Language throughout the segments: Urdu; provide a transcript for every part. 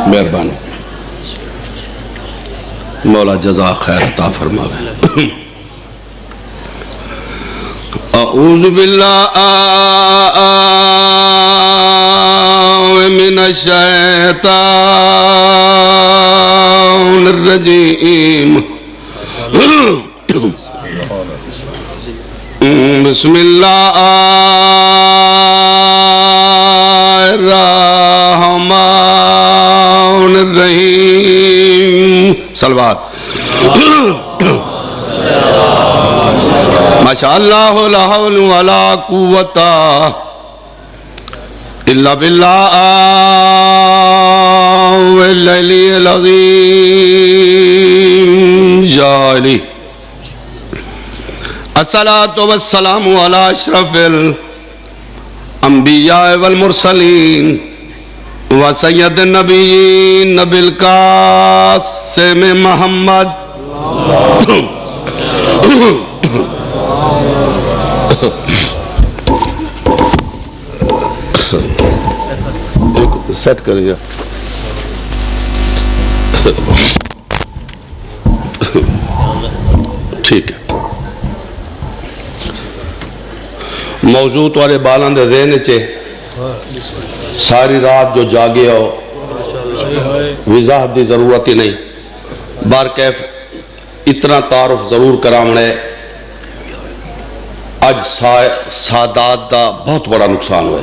مہربانی مولا جزا خیر عطا فرماوے اعوذ باللہ من الشیطان الرجیم بسم اللہ الرحمن الرحیم صلوات ماشاءاللہ لا حول ولا قوت الا باللہ العلی العظیم یا علی الصلاة والسلام علی اشرف الانبیاء والمرسلین وسید النبیین نبی القاسم محمد سیٹ کریے ٹھیک ہے موضوع توارے بالان دے ذہن چے ساری رات جو جاگے ہو وضاحت دی ضرورت ہی نہیں بار کیف اتنا تعارف ضرور کرامنے آج سادات دا بہت بڑا نقصان ہوئے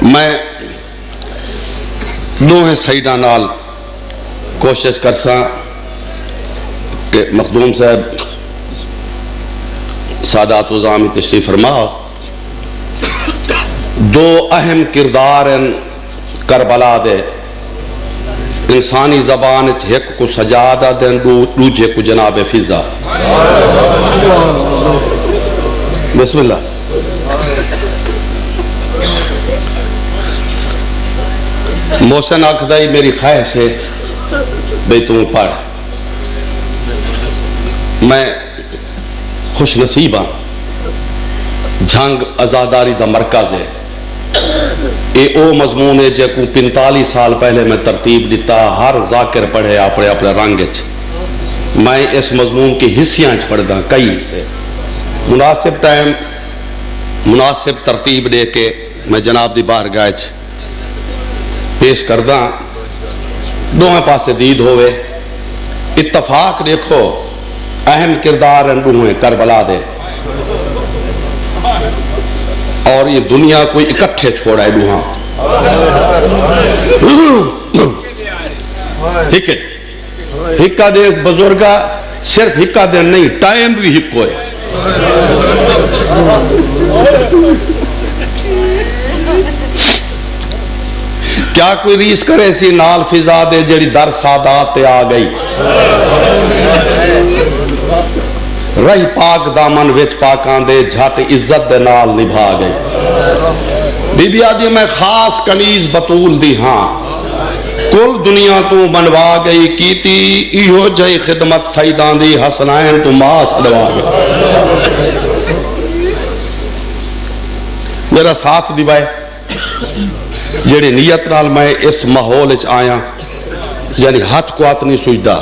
میں دوہیں سیدہ نال کوشش کرساں کہ مخدوم صاحب سادات وزامی تشریف فرما دو اہم کردار کربلا دے انسانی زبان ایک کو سجادہ دیں دوجہ کو جناب فضا بسم اللہ محسن آکھدائی میری خواہش ہے بھئی تم پڑھ میں خوش نصیب ہاں جھنگ ازاداری دا مرکز ہے اے او مضمون ہے جے کو 45 سال پہلے میں ترتیب دیتا ہر ذاکر پڑھے اپنے اپنے رنگ میں اس مضمون کی حصیاں پڑھ دا کئی سے مناسب ٹائم مناسب ترتیب دے کے میں جناب دی بارگاہ پیش کردہ دوہاں پاسے دید ہوئے اتفاق دیکھو اہم کردار دوہاں کربلا دے اور یہ دنیا کوئی اکٹھے چھوڑا ہے دوہاں ہکا دے اس بزرگا صرف ہکا دے نہیں ٹائم بھی ہکو ہے کیا کوئی ریس کرے سی نال فضا دے جڑی در سادات تے آ گئی رہی پاک دامن وچ پاکاں دے جھٹ عزت دے نال نبھا گئی بی بی آدھی میں خاص کنیز بطول دی ہاں کل دنیا تو منوا گئی کیتی ایہو جائی خدمت سیدان دی حسنائن تو ماس دوا گئی میرا ساتھ دی بائے جڑی نیت نال میں اس ماحول اچ آیا یعنی ہاتھ کو آت نہیں سوچدا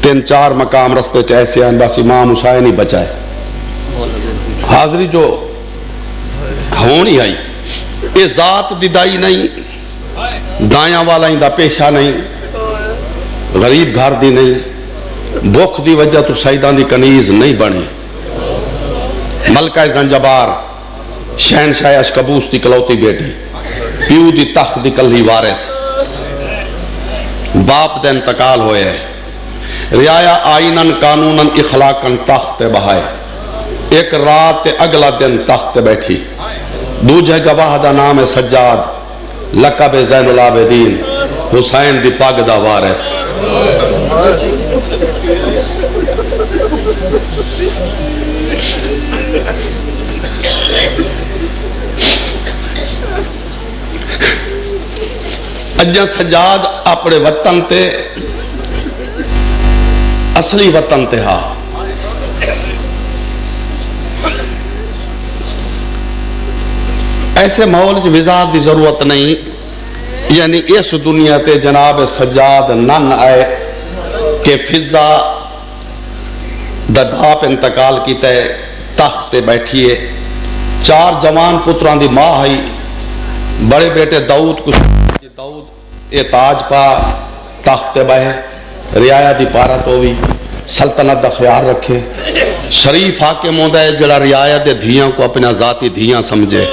3-4 مقام رستے چیسے ہیں بس امام حسین ہی بچائے حاضری جو ہونی آئی یہ ذات دی دائی نہیں دائیاں والا ہی دا پیشہ نہیں غریب گھر دی نہیں بخ دی وجہ تو سیدان دی کنیز نہیں بنی ملکہ زنجبار شہنشاہ اشکبوس دی کلوتی بیٹی پیو دی تخت دی کلی وارث باپ دے انتقال ہوئے رعایا آئینن قانونن اخلاقن تخت بہائے ایک رات اگلا دن تخت بیٹھی دوجہ گواہ دا نام سجاد لقب زین العابدین حسین دی پاگ دا وارث اجا سجاد اپنے وطن تے اصلی وطن تے ہاں ایسے ماحول چ وضاحت دی ضرورت نہیں. یعنی اس دنیا تے جناب سجاد نن آئے کہ فضا دداپ انتقال کیتا ہے, تخت تے بیٹھیے, 4 جوان پتران دی ماں آئی, بڑے بیٹے داؤد کو داؤد اے تاج پا تخت تے بہے, رعایا دی پارت ہوئی, سلطنت دا خیال رکھے, شریف حاکم ہوندا ہے جڑا رعایا دے دھیاں کو اپنا ذاتی دھیاں سمجھے.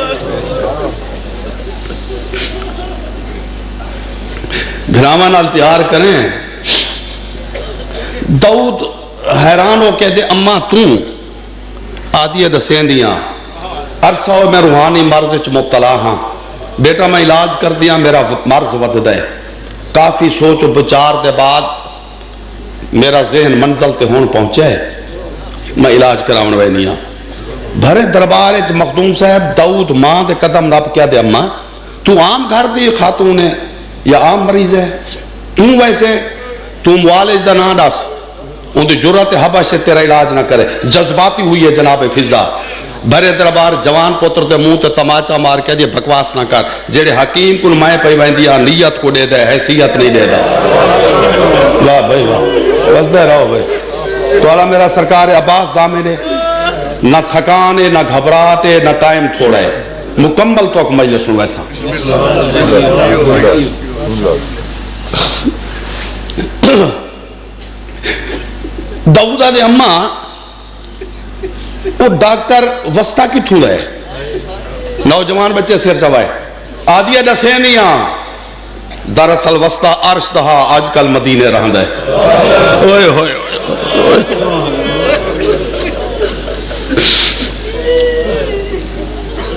بھراواں نال پیار کریں. داؤد حیران ہو کہ دے اماں تو آدھی دسیں دیاں عرصہ ہو میں روحانی مرض وچ مبتلا ہاں, بیٹا میں علاج کر دیا میرا مرض ود دے, کافی سوچ و بچار دے بعد میرا ذہن منزل تے ہون پہنچے, میں علاج کراؤن وینیاں. بھرے دربار وچ مخدوم صاحب داؤد ماں دے قدم نپ کیا دے اماں تو عام گھر دی خاتون ہے یا عام مریض ہے, تو ویسے تو معالج دا نام دس, ان دی جرات حبش تیرا علاج نہ کرے. جذباتی ہوئی ہے جناب فضا. بھرے دربار جوان پتر دے منہ تے تماچا مار کے دی بکواس نہ کر, جڑے حکیم کل مائے پئی ویندی آ نیت کو دے دے حیثیت نہیں دے دا. واہ بھائی واہ, بس دے رہو بھائی. تو اللہ میرا سرکار عباس زامن ہے, نہ تھکان ہے نہ گھبراہٹ ہے نہ ٹائم تھوڑا ہے, مکمل تو اک مجلس سن ویسا. داؤدہ دے اماں وہ ڈاکٹر وسطہ کی تھوڑا ہے, نوجوان بچے سیر سوائے آدھیا دسینیاں دراصل وسطہ عرش دہا آج کل مدینے رہند ہے. اوئے ہوئے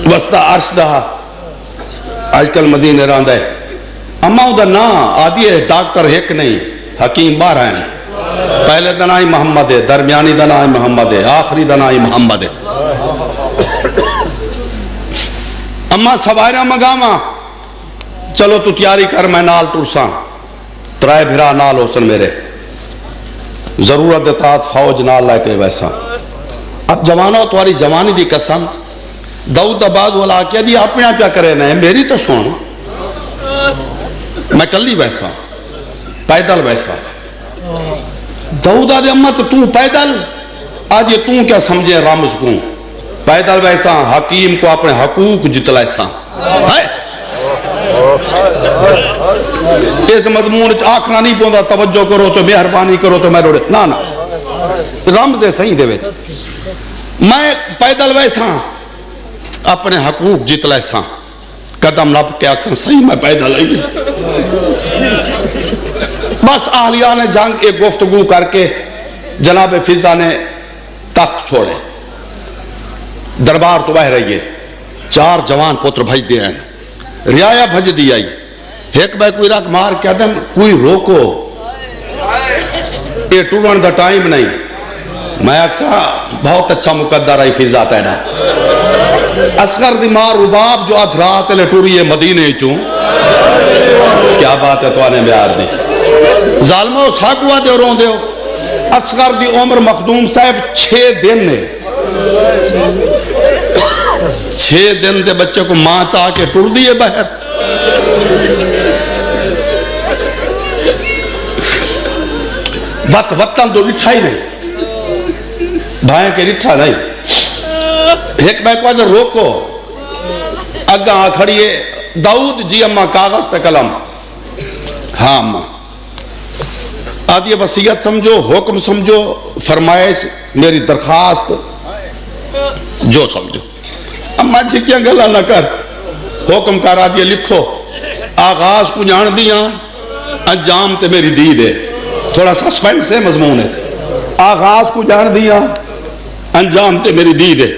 وسطہ عرش دہا آج کل مدینے رہند ہے. اماں دا نا آدھی ہے ڈاکٹر ایک نہیں حکیم 12 ہیں. پہلے دا نام محمد ہے, درمیانی دا نام محمد ہے, آخری دا نام محمد ہے. اماں سوائرہ مگاما چلو تو تیاری کر میں نال ترساں, ترائے بھرا نال ہوسن میرے, ضرورت دیتات فوج نال لائے کے ویسا. اب جوانوں تواری جوانی دی قسم داؤد آباد والا کیا دی اپنے آپ کیا کرے نہیں میری تو سن, میں کلی ویسا پیدل ویسا. داؤد آدھے اماں تو پیدل, آج یہ تو کیا سمجھے رامز کو پیدل ویسا, حکیم کو اپنے حقوق جتلائیسا. اس مضمون آکھنا نہیں پوندا توجہ کرو تو مہربانی کرو تو میں روڑے نا نا رمز صحیح دے ویچ. میں پیدل ویسا اپنے حقوق جتلائیسا, قدم نپ کے اکثر صحیح میں پیدل آئی. بس اہلیہ نے جنگ ایک گفتگو کر کے جناب فضا نے تخت چھوڑے, دربار تو بہ رہی ہے, 4 جوان پتر بھج دے ہیں, رعایا بھج دی آئی. ایک بھائی کوئی رکھ مار کیا دن کوئی روکو, یہ ٹورن دا ٹائم نہیں. میں اکثر بہت اچھا مقدر آئی فضا تینا اصغر دی مار رباب جو ادھرات لے ٹوری ہے مدینے چوں, کیا بات ہے تو آنے بیار دی. ظالموں ساکوا دے رون دے ہو. اصغر دی عمر مخدوم صاحب 6 دن نے, 6 دن دے بچے کو ماں چاہ کے ٹور دیئے بہر. وطن تو لٹھا ہی نہیں, بھائیں کے لٹھا نہیں. ایک بھائی کو آدھے روکو, اگاں کھڑیے داؤد جی اماں کاغذ تے قلم. ہاں اماں آدھی وصیت سمجھو, حکم سمجھو, فرمائش میری درخواست جو سمجھو. اماں جی کیا گلا نہ کر, حکم کر آدھی لکھو, آغاز کو جان دیاں انجام تے میری دید ہے. تھوڑا سسپینس ہے مضمون ہے. آغاز کو جان دیاں انجام تے میری دید ہے,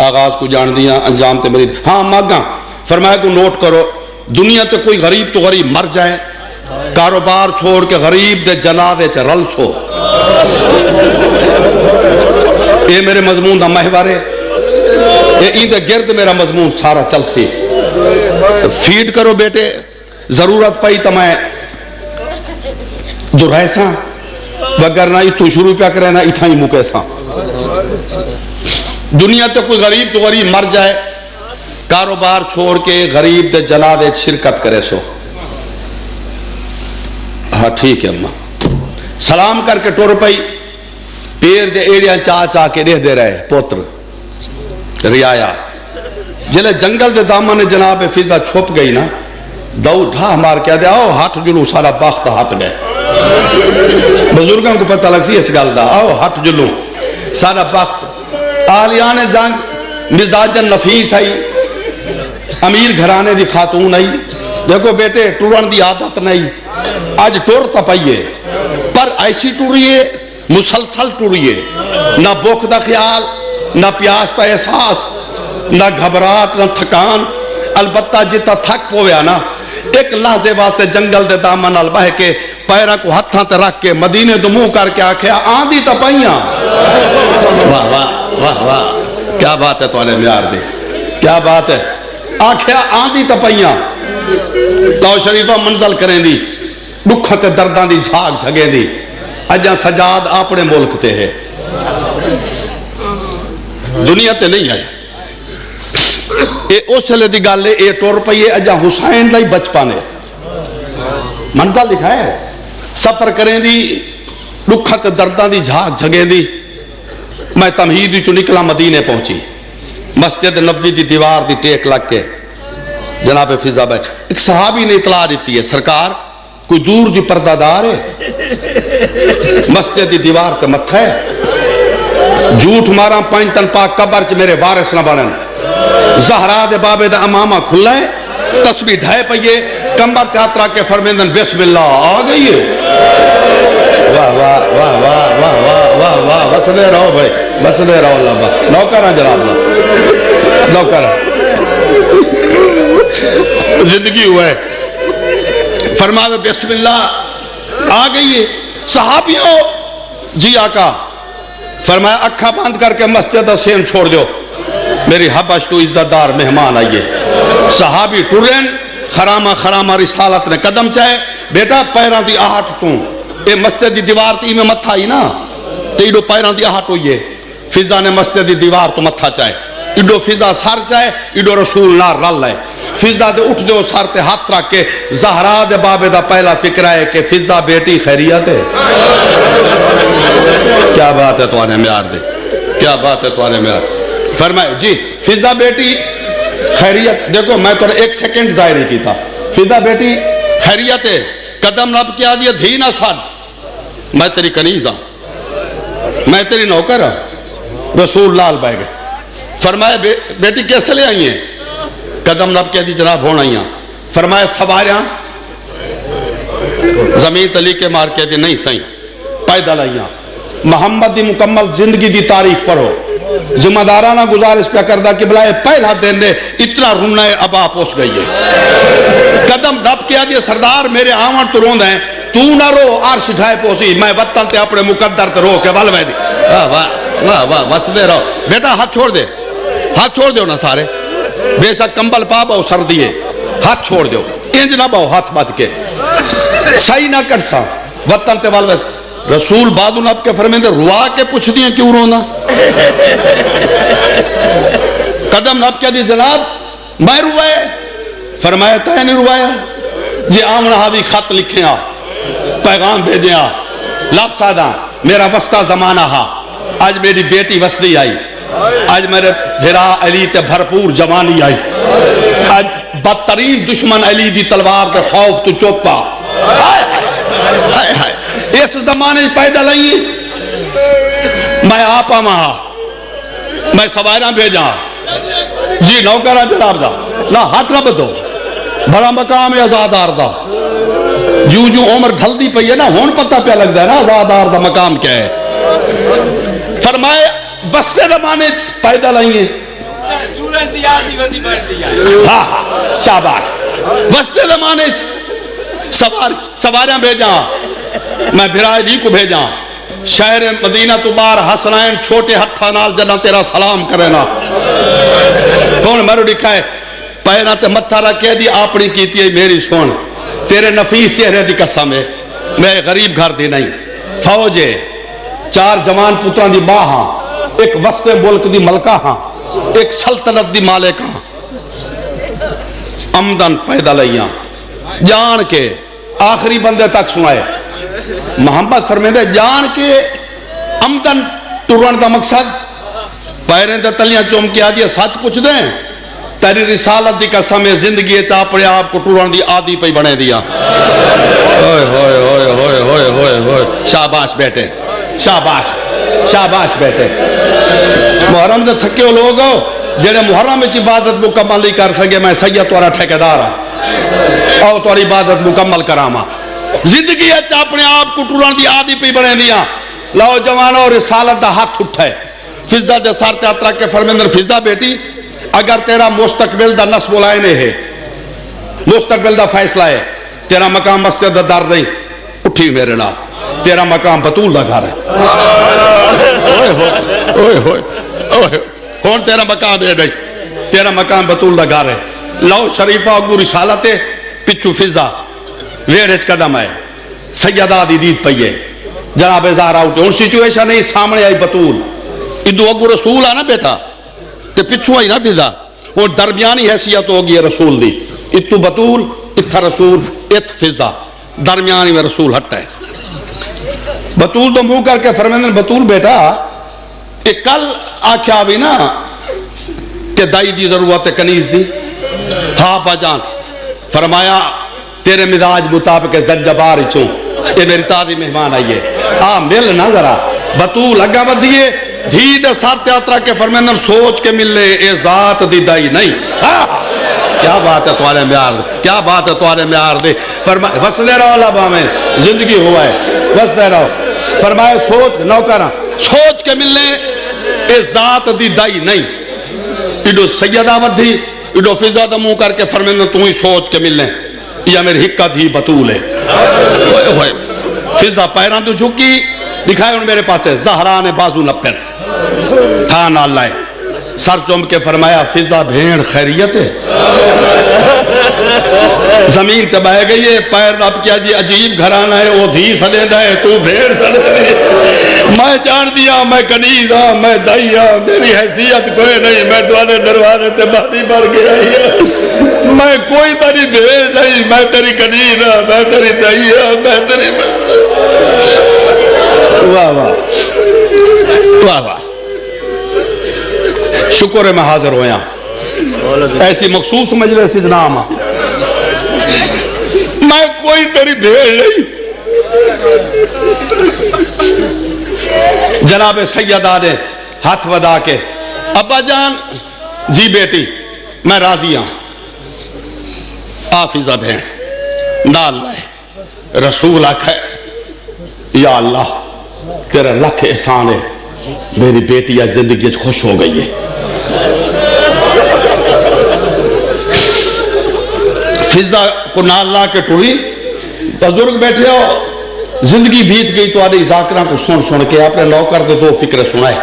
آغاز کو جان دیاں انجام تے میری دید. ہاں ماگاں فرمایا کو نوٹ کرو, دنیا تے کوئی غریب تو غریب مر جائے, کاروبار چھوڑ کے غریب دے جنازے چ رل سو. اے میرے مضمون دا محور ہے, اے دے گرد میرا مضمون سارا چل سی. فیڈ کرو بیٹے, ضرورت پئی تو میں درائساں, وگرنہ تو شروع پیا کرے نا اتھا ہی مکیساں. دنیا تے کوئی غریب تو غریب مر جائے, کاروبار چھوڑ کے غریب دے جنازے شرکت کرے سو. ہاں ٹھیک ہے اماں. سلام کر کے ٹر پئی. پیر دے ایڑیاں چاہ کے رہ دے رہے پوتر ریایا. جلے جنگل دے دامن جناب فضا چھپ گئی نا, دو ڈھا مار کے دے آؤ ہاتھ جلو سارا باخت ہٹ گئے. بزرگوں کو پتہ لگ سی اس گل دا, آؤ ہٹ جلو سارا باخت. آلیان جنگ مزاجن نفیس آئی, امیر گھرانے دی خاتون آئی. دیکھو بیٹے ٹورن دی عادت نہیں, آج ٹور تا پائیے پر ایسی ٹوریے مسلسل ٹوریے, نہ بھوک دا خیال, نہ پیاس دا احساس, نہ گھبراہٹ نہ تھکان. البتہ جتا تھک پویا نا ایک لحظے واسطے جنگل دے دامن نال بہ کے پیراں کو ہتھاں تے رکھ کے مدینے تو منہ کر کے آکھیا آندھی تا پئیاں. واہ واہ واہ واہ, کیا بات ہے تواڈے میار دی, کیا بات ہے. آکھیا آندھی تا پئیاں. تو شریفہ منزل کریں دی, دکھاں تے درداں دی جھاگ جھگے دی. اجاں سجاد اپنے ملک تے ہے, دنیا تے نہیں آئی. اے اس لئے دی گالے اے ٹور پئیے اجاں حسین لائی بچپانے منزل دکھائے. سفر کریں دی, دکھاں تے درداں دی جھاگ جھگے دی. میں تمہید چو نکلا مدینے پہنچی. مسجد نبوی دی دیوار دی ٹیک لگ کے جناب فضا بیٹھ. ایک صحابی نے اطلاع دیتی ہے سرکار کوئی دور دی پردہ دار ہے, مسجد دی دیوار تے متھا ہے. جھوٹ مارا پنجتن پاک قبر چ میرے وارث نہ بنن. زہرا دے بابے دا امامہ کھلا ہے, تسبیح ڈھائے پئیے, کمبر تیاترا کے فرمیندن بسم اللہ آ گئی ہے. واہ واہ واہ واہ واہ واہ واہ واہ, بس دے رہو بھائی, بس دے رہو. اللہ با نوکر ہیں جناب, نوکر ہیں. زندگی ہوا ہے. فرمایا بسم اللہ آ گئی ہے. صحابیوں جی آقا. فرمایا اکھا بند کر کے مسجد حسین چھوڑ دیو, میری حبش تو عزت دار مہمان آئیے. صحابی ٹرین خرامہ رسالت نے قدم چاہے. بیٹا پیران دی آہٹ تو اے مسجد دی دیوار تی میں متھا ہی نا, تو ایڈو پیران دی آہٹ ہوئیے. فضا نے مسجد دی دیوار تو متھا چاہے, ایڈو فضا سر چاہے, ایڈو رسول نار رل لائے. فضا دے اٹھ دیو سر تے ہاتھ رکھ کے. زہرا دے بابے دا پہلا فکر ہے کہ فضا بیٹی خیریت ہے. کیا بات ہے توانے میار دے, کیا بات ہے توانے میار. فرمائے جی فضا بیٹی خیریت. دیکھو میں تو ایک سیکنڈ ظاہر ہی کی تھا. فضا بیٹی خیریت ہے. قدم نب کیا دیا دھی نہ ساد, میں تیری کنیز ہوں, میں تیری نوکر ہوں. رسول لال بہ گئے. فرمائے بیٹی کیسے لے آئی ہیں؟ قدم نب کیا دی جناب ہونا ہی ہیں. فرمائے سواریاں زمین تلی کے مار کے دی نہیں سائیں پیدل آئی ہیں. محمد دی مکمل زندگی دی تاریخ پڑھو. ذمہ دارانہ گزارش پہ کردہ کہ بلائے پہلا دن دے اتنا رونہ ابا پوس گئی ہے. قدم نب کیا دی سردار میرے آمن تو روند ہیں, تو نہ رو عرش ڈھائے پوسی, میں وطن تے اپنے مقدر تے رو کے والوے دی. واہ واہ واہ بس دے رہو. بیٹا ہاتھ چھوڑ دے, ہاتھ چھوڑ دیو نا سارے. بے شک کمبل پا باؤ سر دیے, ہاتھ چھوڑ دیو, انج نہ باؤ ہاتھ بات کے صحیح نہ کر سا وطن تے والوے. رسول بادو نب کے فرمیندے روا کے پوچھ دیئے کیوں رونا. قدم نب کیا دی جناب میں روائے. فرمایا تائے نہیں روایا جی. آمنہ بھی خط لکھیں آ, پیغام بھیجیں آ, لفظ آدھا میرا وسطہ زمانہ ہا. آج میری بیٹی وسطی آئی, آج میرے بھرا علی تے بھرپور جوانی آئی. آج بدترین دشمن علی دی تلوار کے خوف تو چوپا. اس زمانے پیدا لئی میں آپا مہا, میں سواریاں بھیجا جی نوکرہ جناب دا نہ ہاتھ نہ بدو. بڑا مقام ہے آزادار دا. جو جو عمر ڈھل دی پئی ہے نا ہون پتہ پہ لگ ہے نا آزادار دا مقام کیا ہے. فرمائے وسطے زمانے پیدا لئی شاباش. وسطے زمانے سواریاں بھیجا, میں بھرا علی کو بھیجا. شہر مدینہ تو بار حسنین چھوٹے ہتھا نال جنہ تیرا سلام کرے نا. کون مرو دکھائے پیرہ تے متھا رکھے دی اپنی کیتی ہے میری سون. تیرے نفیس چہرے دی قسم ہے, میں غریب گھر دی نہیں. فوجے 4 جوان پتران دی ماں ہاں, ایک وسط ملک دی ملکہ ہاں, ایک سلطنت دی مالک ہاں. عمدن پیدا لئیاں جان کے آخری بندے تک سنائے محمد فرمیندے جان کے عمدن ٹرن دا مقصد پیریں دے تلیاں چوم کے آدھی سچ پوچھ دیں تیری رسالت دی قسم زندگی اپنے آپ کو ٹرن دی آدھی پہ بنے دیا ہوئے ہوئے ہوئے ہوئے ہوئے ہوئے ہوئے شاباش بیٹے شاباش شاباش بیٹے محرم دے تھکے ہو لوگ ہو جنہیں محرم میں عبادت مکمل نہیں کر سکے میں سید توارا ٹھیکیدار ہوں اور تواری عبادت مکمل کراما زندگی اپنے آپ کو ٹرن دی آدھی پہ بنے دیا لاؤ جوانو رسالت دا ہاتھ اٹھائے فضا دے سارتے اترا کے فرمیندر فضا بیٹی اگر تیرا مستقبل دا نصب العین ہے مستقبل دا فیصلہ ہے تیرا مقام مسجد دا دار نہیں اٹھی میرے نال تیرا مقام بطول دا گھر ہے کون تیرا مقام ہے نہیں تیرا مقام بطول دا گھر ہے لو شریفہ اگو رسالت ہے پچھو فضا ویرج قدم ہے سیدہ دی دید پئیے جناب زہرا اٹھے ان سچویشن نہیں سامنے آئی بطول ادو اگو رسول ہے نا بیٹا تے پچھو آئی نا فضا وہ درمیانی حیثیت ہوگی رسول دی اتو بطول اتھا رسول ات فضا درمیانی میں رسول ہٹ ہے بطول تو منہ کر کے فرمیندن بطول بیٹا کہ کل آکھیا بھی نا کہ دائی دی ضرورت کنیز دی ہاں پا جان فرمایا تیرے مزاج مطابق زنجبار چوں یہ میری تازی مہمان آئیے مل نہ ذرا بطول اگا بدھیے دھی دے سارتے اترا کے فرمیندن سوچ کے ملے اے ذات دی دائی نہیں کیا بات ہے توارے میار دے کیا بات ہے توارے میار دے فرمایا وسدے رہو لبا میں زندگی ہوا ہے وسدے رہو فرمایا سوچ نوکرہ سوچ کے ملے اے ذات دی دائی نہیں ایڈو سیدہ ودھی ایڈو فضا دا منہ کر کے فرمیندن تو ہی سوچ کے ملے یا میری حکت ہی بطول ہے فضا پیران تو جھکی دکھائے ان میرے پاس ہے زہرا نے بازو نپر تھا نال لائے سر چوم کے فرمایا فضا بھیڑ خیریت ہے زمین تے بہ گئی ہے پیر رب کیا جی عجیب گھرانا ہے وہ دھی سلے دا ہے تو بھیڑ سلے دی میں جان دیا میں کنیز ہاں میں دائی ہاں میری حیثیت کوئی نہیں میں دوارے دروارے تے باری بار گیا میں کوئی تیری بھیڑ نہیں میں تیری کنیز ہاں میں تیری دائی ہاں میں تیری واہ واہ واہ واہ شکر ہے میں حاضر ہویا ایسی مخصوص مجلس جنام میں کوئی تیری بھیڑ نہیں جناب سیدہ نے ہاتھ ودا کے ابا جان جی بیٹی میں راضی ہوں آفیزہ بہن نال لائے رسول آکھے یا اللہ تیرا لکھ احسان ہے میری بیٹی یا زندگی خوش ہو گئی ہے فضا کو نال لا کے ٹوری بزرگ بیٹھے ہو زندگی بیت گئی تو آدھی ذاکرہ کو سن کے آپ نے نوکر دے دو فکر سنائے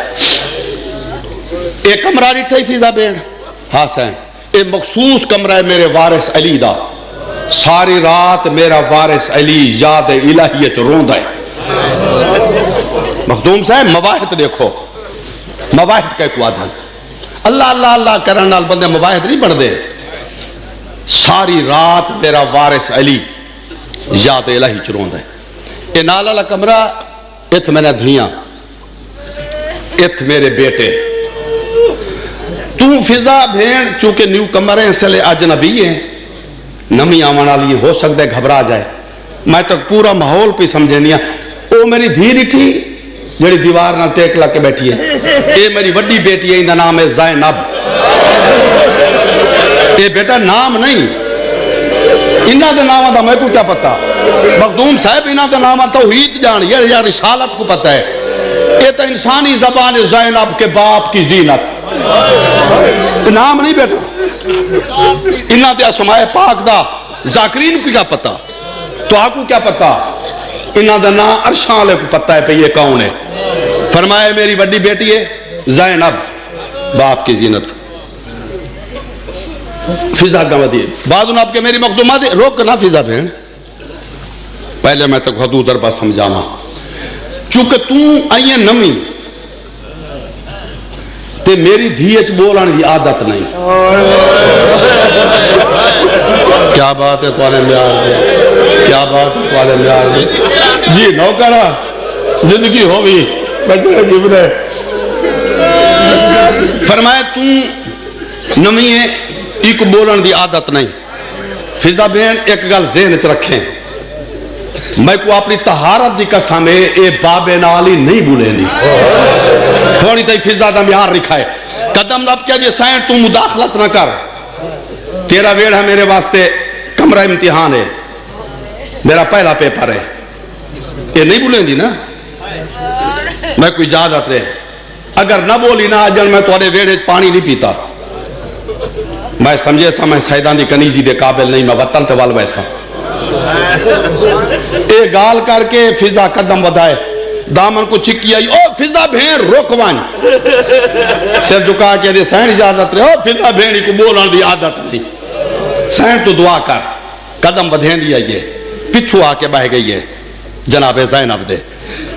ایک کمرہ ریٹھا ہی فضا بین ہاں سین ایک مخصوص کمرہ ہے میرے وارث علی دا ساری رات میرا وارث علی یاد الہیت روندہ ہے مخدوم صاحب مواحد دیکھو مواحد کا ایک وعدہ اللہ اللہ اللہ کرن نال بندے مواحد نہیں بڑھ دے ساری رات میرا وارث علی یاد الہی چروند ہے اے نال اللہ کمرہ ات میں نے دھیاں ات میرے بیٹے تو فضا بھین چونکہ نیو کمرے ہیں سے لے اجنبی ہیں نمی آمانا لیے ہو سکتے گھبرا جائے میں تک پورا ماحول پہ سمجھے نہیں او میری دھیری تھی جڑی دیوار نہ ٹیک لگ کے بیٹھی ہے اے میری وڈی بیٹی ہے اندہ نام ہے زینب اے بیٹا نام نہیں انہاں دے نام دا میں کو کیا پتا مخدوم صاحب انہاں دے نام توحید جان یا رسالت کو پتا ہے اے تا انسانی زبان زینب کے باپ کی زینت نام نہیں بیٹا انہاں دے اسماء پاک دا ذاکرین کو کیا پتا تو آپ کو کیا پتا انہاں دا نام عرشان لے کو پتا ہے پہ یہ کون ہے فرمائے میری وڈی بیٹی ہے زینب باپ کی زینت فضا کا ودی بعض انہاں آپ کے میری مخدومات روک نہ فضا بہن پہلے میں تک حدود دربا سمجھانا چونکہ تم آئیے نمی تے میری دھیچ بولان دی عادت نہیں کیا بات ہے تمہارے معیار دے، کیا بات ہے تمہارے معیار دے جی نوکرا زندگی ہوگی بچے گزرے فرمایا تم نمی ہے ایک بولن دی عادت نہیں فضا بہن ایک گل ذہن چ رکھیں میں کو اپنی طہارت دی قسم اے بابے نالی نہیں بھولے دی تھوڑی تی فضا دا معیار رکھا ہے قدم رب کیا جی سائن تو مداخلت نہ کر تیرا ویڑا میرے واسطے کمرہ امتحان ہے میرا پہلا پیپر ہے یہ نہیں بھولیں دی نا میں کوئی اجازت رہے اگر نہ بولی نہ آجن میں توڑے ویڑے پانی نہیں پیتا میں سمجھے سا میں سیدان دی کنیزی دے قابل نہیں میں وطن تے وال ویسا اے گال کر کے فضا قدم بدھائے دامن کو چکی آئی او فضا بھین روکوان سر جھکا کے دے سین اجازت رہے او فضا بھینی کو بولن دی عادت نہیں سین تو دعا کر قدم بدھین دیا یہ پچھو آ کے بہ گئی ہے جناب زینب دے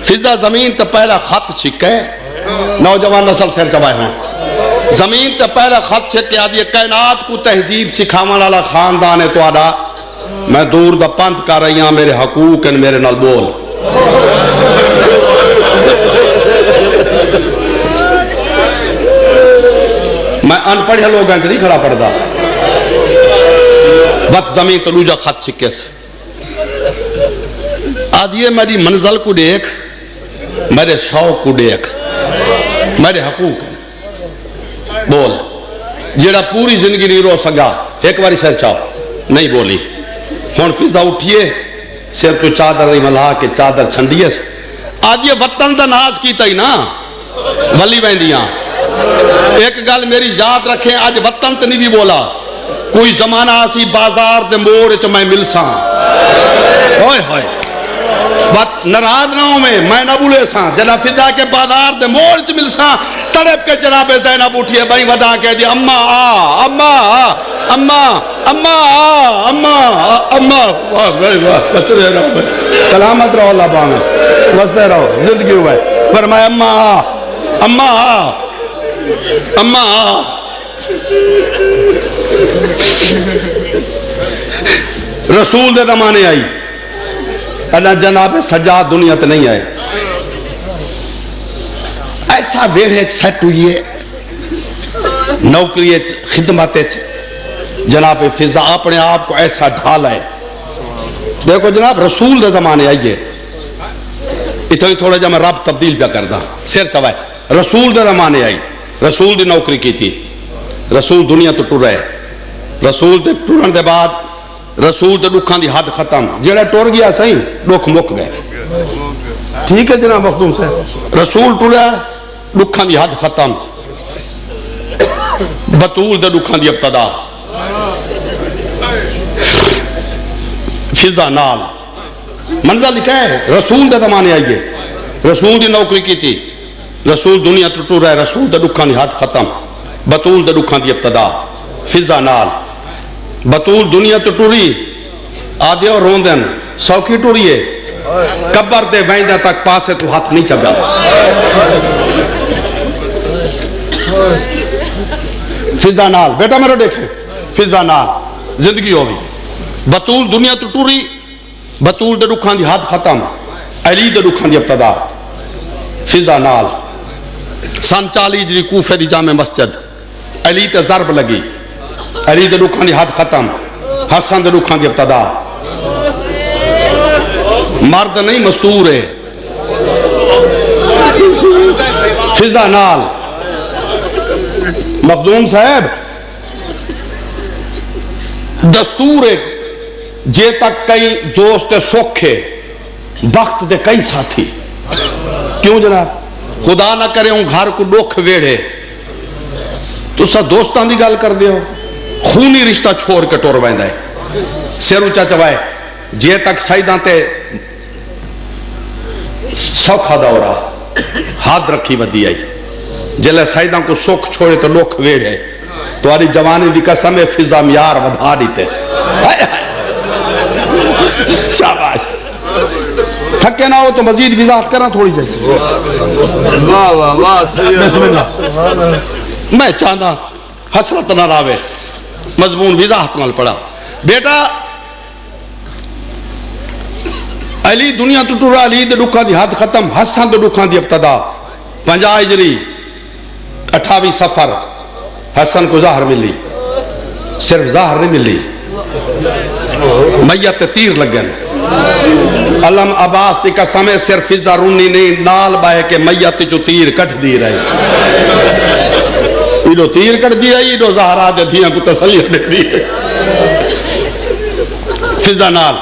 فضا زمین تے پہلا خط چھکے نوجوان نسل سیر چبائے ہوں زمین تے پہلا خط چھکے آدھی کائنات کو تہذیب سکھامان والا خاندان ہے تو آدھا میں دور دا پنت کر رہی ہوں میرے حقوق ان میرے نال بول میں ان پڑھے لوگ ہیں نہیں کھڑا پڑھ دا بات زمین تو لوجا خط چھکے سے آدھیے میری منزل کو دیکھ میرے شوق کو دیکھ میرے حقوق ہیں بول جیڑا پوری زندگی نہیں رو سکا ایک باری سر چاہو نہیں بولی ہون فضا اٹھئے سر تو چادر نہیں ملا کے چادر چھنڈیے سے آدھیے وطن دا ناز کیتا ہی نا ولی بیندیاں ایک گل میری یاد رکھیں آج وطن تے نہیں بھی بولا کوئی زمانہ آسی بازار دے موڑ چ میں مل ساں ہوئے ہوئے بات نراز نہ ہوں میں نہ بھولے ساں جنا فضا کے بازار دے موڑ چ مل ساں تڑپ کے جناب زینب اٹھیے بھائی ودا کہہ دی اماں آ اماں آ اماں اماں آ اماں اماں واہ واہ بس رہے رہو سلامت رہو اللہ بانا بستے رہو زندگی ہوئے فرمائے اماں آ اماں آ اماں آ رسول دے زمانے آئی اللہ جناب سجاد دنیا تے نہیں آئے ایسا ویڑے سیٹ ہوئی ہے نوکری خدمت جناب فضا اپنے آپ کو ایسا ڈھالا ہے دیکھو جناب رسول دے زمانے آئیے اتنی تھوڑا جا میں رب تبدیل پہ کر دا سیر چوائے رسول دے زمانے آئی رسول دی نوکری کی تھی رسول دنیا تو ٹر رہے رسول دے ٹرن دے بعد رسول دے دکھان دی حد ختم جیڑا ٹور گیا صحیح دکھ مک گئے ٹھیک ہے جناب مخدوم سے رسول ٹر رہا دکھان دی حد ختم بطول دے دکھان دی ابتدا فضا نال منزل لکھا ہے رسول دے زمانے آئیے رسول دی نوکری کی تھی رسول دنیا تو ٹر رہا رسول دے دکھان دی حد ختم بطول دے دکھان دی ابتدا فضا نال بطول دنیا تو ٹوری آدھے اور روندن سوکھی ٹوریے قبر دے ویندہ تک پاسے تو ہاتھ نہیں چبیا فضا نال بیٹا میرے دیکھیں فضا نال زندگی ہوگی بطول دنیا تو ٹوری بطول دے رکھان دی حد ختم علی دے رکھان دی ابتدا فضا نال سن 40 جی کوفے دی جامع مسجد علی تے ضرب لگی علی دے رکھان دی حد ختم حسن دے رکھان دی ابتدا مرد نہیں مستور ہے فضا نال مخدوم صاحب دستور ہے جے تک کئی دوست سوکھے وقت دے کئی ساتھی کیوں جناب خدا نہ کرے ہوں گھر کو ڈوکھ ویڑے تو سا دوستان دی گال کر دیو خونی رشتہ چھوڑ کے ٹور ویندہ ہے سیر اچھا چوائے جے تک سائیدان تے سوکھا دورا ہاتھ رکھی ودی آئی جلے سائیدان کو سوکھ چھوڑے تو لوکھ ویڑے تو آری جوانی دی قسم فضا میار ودھا دیتے شاباش تھکے نہ ہو تو مزید وضاحت کرنا تھوڑی جیسی بسم اللہ میں چاہتا حسرت نہ راوے مضمون وضاحت نہ پڑا بیٹا علی دنیا تو ٹورا، علی دے دکھاں دی حد ختم، حسن دے دکھاں دی ابتدا، 50 ہجری 28 سفر حسن کو ظاہر ملی، صرف ظاہر نہیں ملی، میت تیر لگن، علم عباس دی قسم ہے صرف فضا رونی نہیں نال بائے کے میت جو تیر کٹ دی رہے، ایڈو تیر کٹ دیا، ایڈو ظاہرہ دے دیا کو تسلی دے دی، فضا نال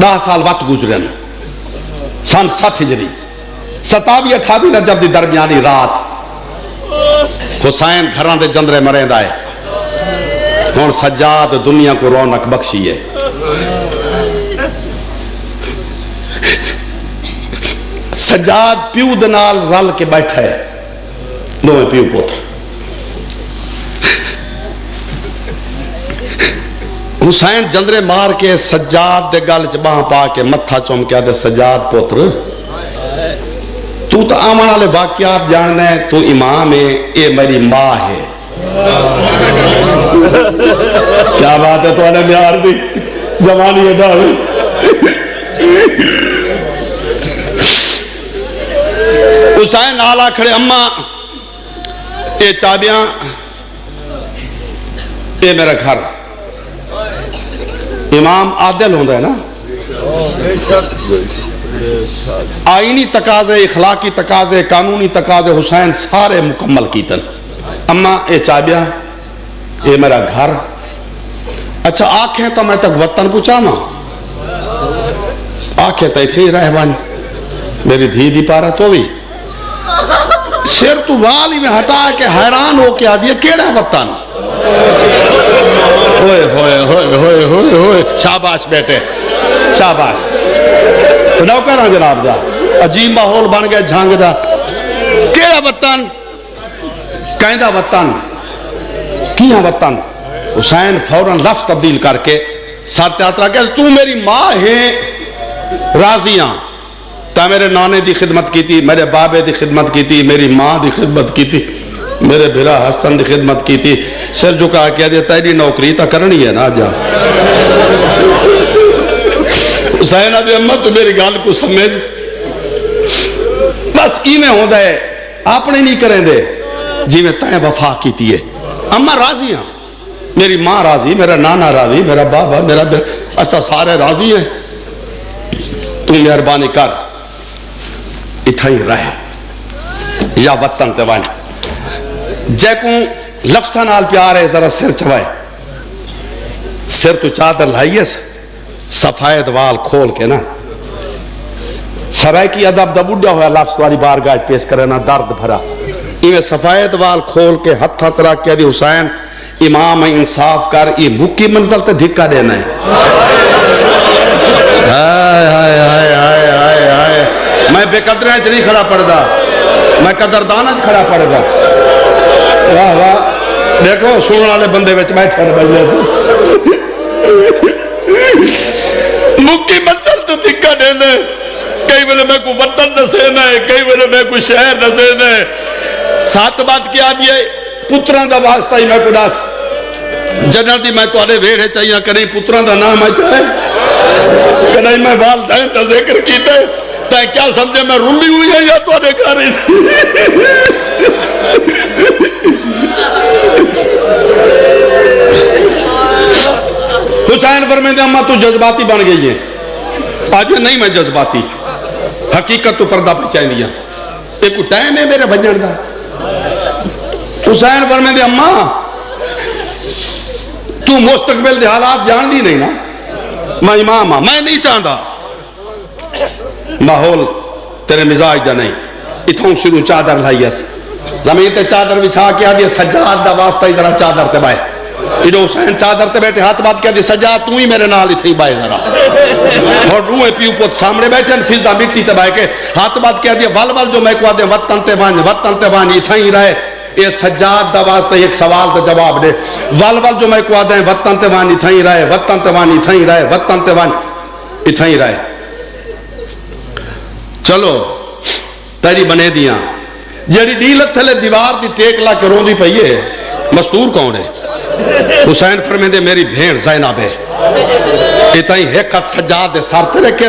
10 سال وقت گزرن، سن 7 ہجری 27-28 رجب دی درمیانی رات حسین گھران دے جندرے مرین آئے، ہون سجاد دنیا کو رونق بخشی ہے، سجاد پیو دنال رل کے بیٹھا ہے، دوئے پیو پوتر، حسین جندرے مار کے سجاد دے گل چباہ پا کے متھا چوم کیا دے سجاد پوتر تو آمن والے واقعات جاننا ہے، تو امام ہے، اے میری ماں ہے، کیا بات ہے تو انہیں میار دی جوانی ہے ڈاوی، حسین نالا کھڑے اماں اے چابیاں اے میرا گھر، امام عادل ہوندہ ہے نا، آئینی تقاضے، اخلاقی تقاضے، قانونی تقاضے حسین سارے مکمل کیتن، اماں اے چابیاں اے میرا گھر، اچھا آنکھیں تو میں تک وطن پوچھا ماں، آنکھیں تو تھی رہ بان میری دھی دی پارا تو بھی سر تو والی میں ہٹا کے حیران ہو کے آدھی ہے کیڑا وطن، ہوئے ہوئے ہوئے ہوئے ہوئے ہوئے شاباش بیٹے شاباش، نوکر ہاں جناب دا عجیب ماحول بن گئے جھانگ دا، کیڑا وطن کہندہ وطن کیا وطن، حسین فوراں لفظ تبدیل کر کے سر تیاترہ کہ تو میری ماں ہے راضیاں، تا میرے نانے دی خدمت کی تھی، میرے بابے دی خدمت کی تھی، میری ماں دی خدمت کی تھی، میرے بھرا حسن دی خدمت کی تھی، سر جھکا کیا دیا تیری نوکری تا کرنی ہے نا جا، حسین آدھے اممہ تو میری گال کو سمجھ، بس ای میں ہوندہ ہے آپ نے نہیں کریں دے جی میں تائیں وفا کی تھی ہے، اممہ راضی ہیں، میری ماں راضی، میرا نانا راضی، میرا بابا میرا ایسا سارے راضی ہیں، تو مہربانی کر اتھائی رہے یا وطن تیوانی، جے کو لفظہ نال پیار ہے ذرا سر چوائے، سر تو چادر لائیے صفائد وال کھول کے نا، سرائے کی ادب دا بڑھا ہویا لفظ تواری بارگاہ پیش کرے نا درد بھرا، ایویں صفائد وال کھول کے ہتھا ترہ کیا دی حسین امام انصاف کر ای مکی منزل تے دھکا دینا ہے، ہائے ہائے ہائے ہائے ہائے ہائے، میں بے قدریں چ نہیں کھڑا پڑ دا، میں قدردانہ چ کھڑا پڑ دا، واہ واہ دیکھو سننے والے بندے وچ بیٹھے بجلے سے مکی منزل تے دھکا دینا ہے، کئی ویلے میں کو وطن نسینا ہے، کئی ویلے میں کو شہر نسینا ہے، ساتھ بات کیا دیئے پتران دا واسطہ ہی میں کو ڈاس جنر دی میں تو آلے ویڑے چاہیے کریں پتران دا نام ہے چاہے کریں میں والدین دا ذکر کیتے تاہے کیا سمجھے میں رلی ہوئی ہے یا تو آنے کھا رہی تھی حسین فرمین دے اممہ تو جذباتی بن گئی ہے، آج یہ نہیں میں جذباتی، حقیقت تو پردہ پہچائیں دیا، ایک ٹائم ہے میرے بھجن دا، حسین فرمین دے اممہ تو مستقبل دے حالات جان دی نہیں نا، میں امام ہاں، میں نہیں چاہتا ماحول تیرے مزاج دا نہیں، اتھوں شروع چادر لائی ایسے زمین تے چادر بچھا کیا دیا سجاد دا واسطہ ادھرا چادر تے بائے، ایڈو حسین چادر تے بیٹھے ہاتھ بات کیا دیا سجاد تو ہی میرے نال اتھائی بائے ذرا، اور روئے پیو پوت سامنے بیٹھے فضا مٹی تے بائے کے ہاتھ بات کیا دیا ول جو میں کو آدھے وطن تے بانی اتھائی رہے، اے سجاد دا واسطہ ایک سوال دا جواب دے، ول جو میں کو آدھے وطن تے بانی اتھائی رہے، وطن تے بانی اتھائی رہے، وطن تے بانی اتھائی رہے، چلو تیری بنے دیاں جیڑی ڈیلت تھلے دیوار دی ٹیک لا کے رون دی پئیے مستور کون ہے حسین فرمیندے میری بھین زینب ہے اتائی ایک ہاتھ سجاد دے سار تے رکھے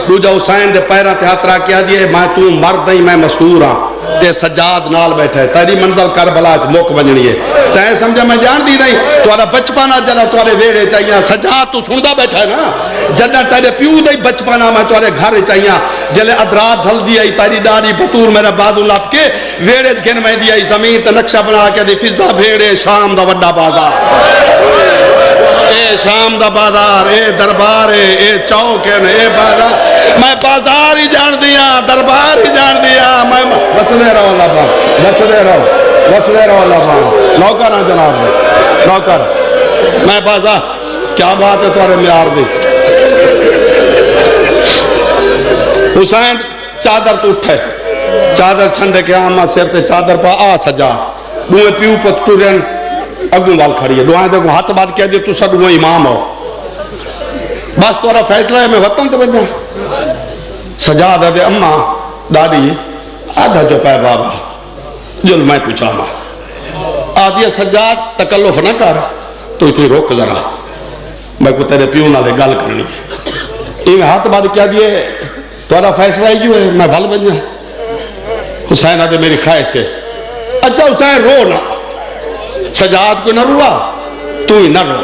دوجا حسین دے پیران تے ہاتھ رکھ کیا دیئے میں تو مرد نہیں میں مستور ہاں تے سجاد نال بیٹھے تیری منزل کربلا اچ موک بننی ہے تیرے سمجھا میں جان دی نہیں تمہارا بچپنا جنا تمہارے ویڑے چاہیے سجاد تو سندا بیٹھا ہے نا جنا تیرے پیو دے بچپنا میں تمہارے گھر چاہیے جلے ادرات ڈھل دی آئی تیری داری بطور میرا بادو لپ کے ویڑے گھن میں دی آئی زمین تے نقشہ بنا کے دی فضا بھیڑے شام دا وڈا بازار اے شام دا بازار اے دربار اے چوک اے بازار میں بازار ہی جان دیا دربار ہی جان دیا میں وسلے رہو اللہ پاک وسلے رہو اللہ پاک نوکر ہاں جناب نوکر میں بازار کیا بات ہے تمہارے معیار دی حسین چادر تو اٹھے چادر چھندے کے آمہ سر تے چادر پا آ سجا دوئے پیو پت ٹورین اگوں وال کھڑی ہے دعائیں دیکھو ہاتھ بات کہہ دیو تو سا دعائیں امام ہو بس تو رہا فیصلہ ہے میں وطن تو بن جا سجادہ دے اممہ داڑی آدھا جو پہ بابا جل میں پوچھا ماں آدھیا سجاد تکلف نہ کر تو اتنی روک ذرا میں کو تیرے پیو نہ لے گل کرنی ہے ہاتھ بات کہہ دیے تو رہا فیصلہ ہی جو ہے میں بھل بن جا حسین آدھے میری خواہش ہے اچھا حسین رو نہ سجاد کو نہ روا تو ہی نہ رو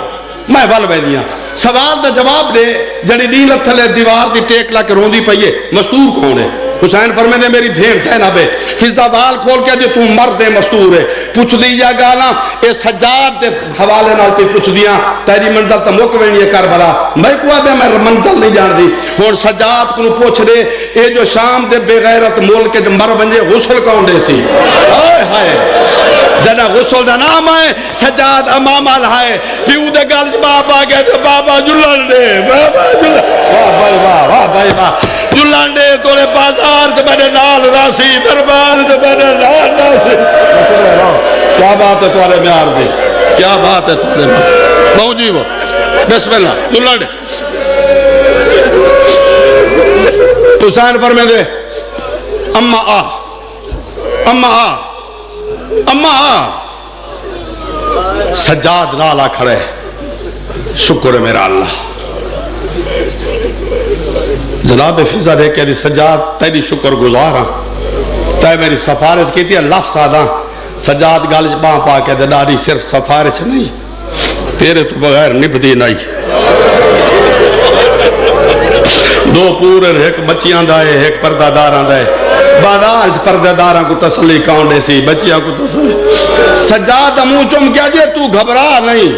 میں بھل بینیاں سوال دا جواب دے جڑی نیلت تھلے دیوار دی ٹیک لا کے روندی پئیے مستور کون ہے حسین فرمے دے میری بھیڑ زینب ہے فضا وال کھول کے دے تو مرد ہے مستور ہے پوچھ دیا گالا اے سجاد دے حوالے نال پہ پوچھ دیا تیری منزل تا موک وینی ہے کربلا میں کو دے میں منزل نہیں جان دی اور سجاد کو پوچھ دے اے جو شام دے بے غیرت مول کے مر بنجے غسل کون دے سی آئے ہائے جنا غسل دا نام ہے سجاد امام الہائے پیو دے گال بابا گئے دے بابا جلن دے بابا جلن واہ بھائی واہ جلن دے تورے بازار سے میں نے نال راسی دربار سے میں نے نال راسی کیا بات ہے تمہارے معیار دی کیا بات ہے تمہارے معیار بہو جی وہ بسم اللہ جلن دے حسین فرمے دے اممہ آ اممہ آ اممہ سجاد نالا کھڑے شکر ہے میرا اللہ جناب فضا دے کہ سجاد تیری شکر گزارا تے میری سفارش کی تھی لفظ آدھا سجاد گالج باں پا کے دے ڈاری صرف سفارش نہیں تیرے تو بغیر نبدی نہیں دو پورے ایک بچیاں دائے ایک پردہ داراں دائے باراج پردہ داراں کو تسلی کون دے سی بچیاں کو تسلی سجاد امو چم کیا دے تو گھبرا نہیں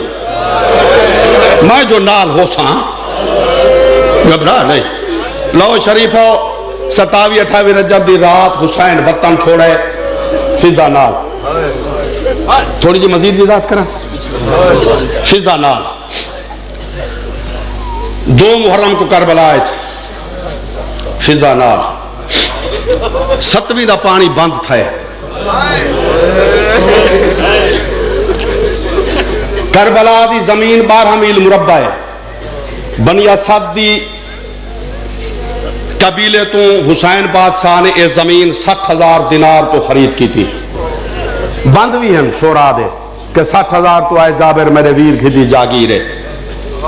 میں جو نال ہو ساں گھبرا نہیں لو شریفہ 27-28 رجب دی رات حسین وطن چھوڑے فضا نال تھوڑی جی مزید وضاحت کرا فضا نال 2 محرم کو کربلا ہے فضا نال 7ویں دا پانی بند تھا کربلا دی زمین 12 میل مربع ہے بنی اسد دی قبیلے تو حسین بادشاہ نے یہ زمین 60,000 دینار تو خرید کی تھی بند بھی ہیں شورا دے کہ 60,000 تو آئے جابر میرے ویر کی دی جاگیرے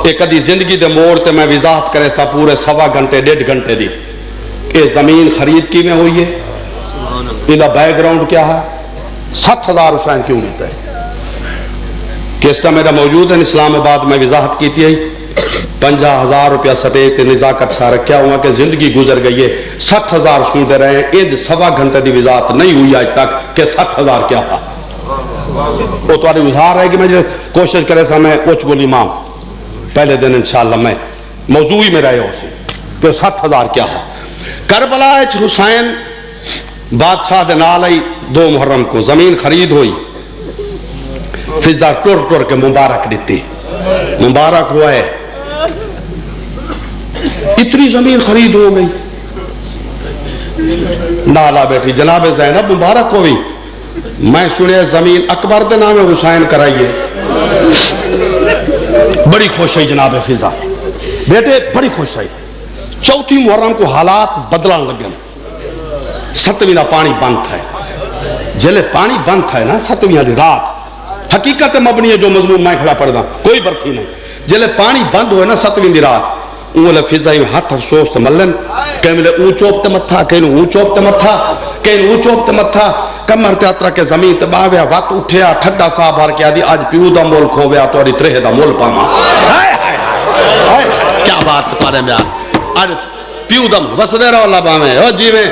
ایک ادھی زندگی دے موڑ تے میں وضاحت کرے سا پورے 1.25 گھنٹے 1.5 گھنٹے دی یہ زمین خرید کی میں ہوئی ہے یہ بیک گراؤنڈ کیا ہے 60,000 حسین کیوں لیتا ہے کیسٹا میرا موجود ہے اسلام آباد میں وضاحت کی تھی 50,000 روپیہ سٹے تے نزاکت سارا کیا ہوا کہ زندگی گزر گئی ہے 60,000 سنتے رہے ہیں ایج 1.25 گھنٹے دی وضاحت نہیں ہوئی آج تک کہ 60,000 کیا تھا وہ تو آدھے ادھار ہے کہ میں کوشش کرے سا میں کچھ گولی امام پہلے دن انشاءاللہ میں موضوع ہی میں رہے ہو سی کہ 60,000 کیا تھا کربلا حسین بادشاہ دے نال آئی 2 محرم کو زمین خرید ہوئی فضا ٹور ٹور کے مبارک دیتی مبارک ہوا ہے اتنی زمین خرید ہو گئی نالا بیٹھی جناب زینب مبارک ہوئی میں سنے زمین اکبر دے نام حسین کرائیے بڑی خوش ہے جناب فضا بیٹے بڑی خوش ہے 4 محرم کو حالات بدلان لگن 7ویں دا پانی بند تھا جلے پانی بند تھا نا 7ویں رات حقیقت مبنی ہے جو مضمون میں کھڑا پڑھ دا کوئی برتھی نہیں جلے پانی بند ہوئے نا 7ویں دی رات اونلے فضائی ہاتھ افسوس تے ملن کہیں ملے اون چوپ تے متھا کہیں اون چوپ تے متھا کہیں اون چوپ تے متھا کمر تے اترا کے زمین تے باویا وقت اٹھیا ٹھڈا صاحب ہار کے آدھی آج پیو دا مول کھویا تو آدھی ترہ دا مول پاما کیا بات ہے تمہارے میں آج پیو دا وسدے رہو اللہ باویں او جی میں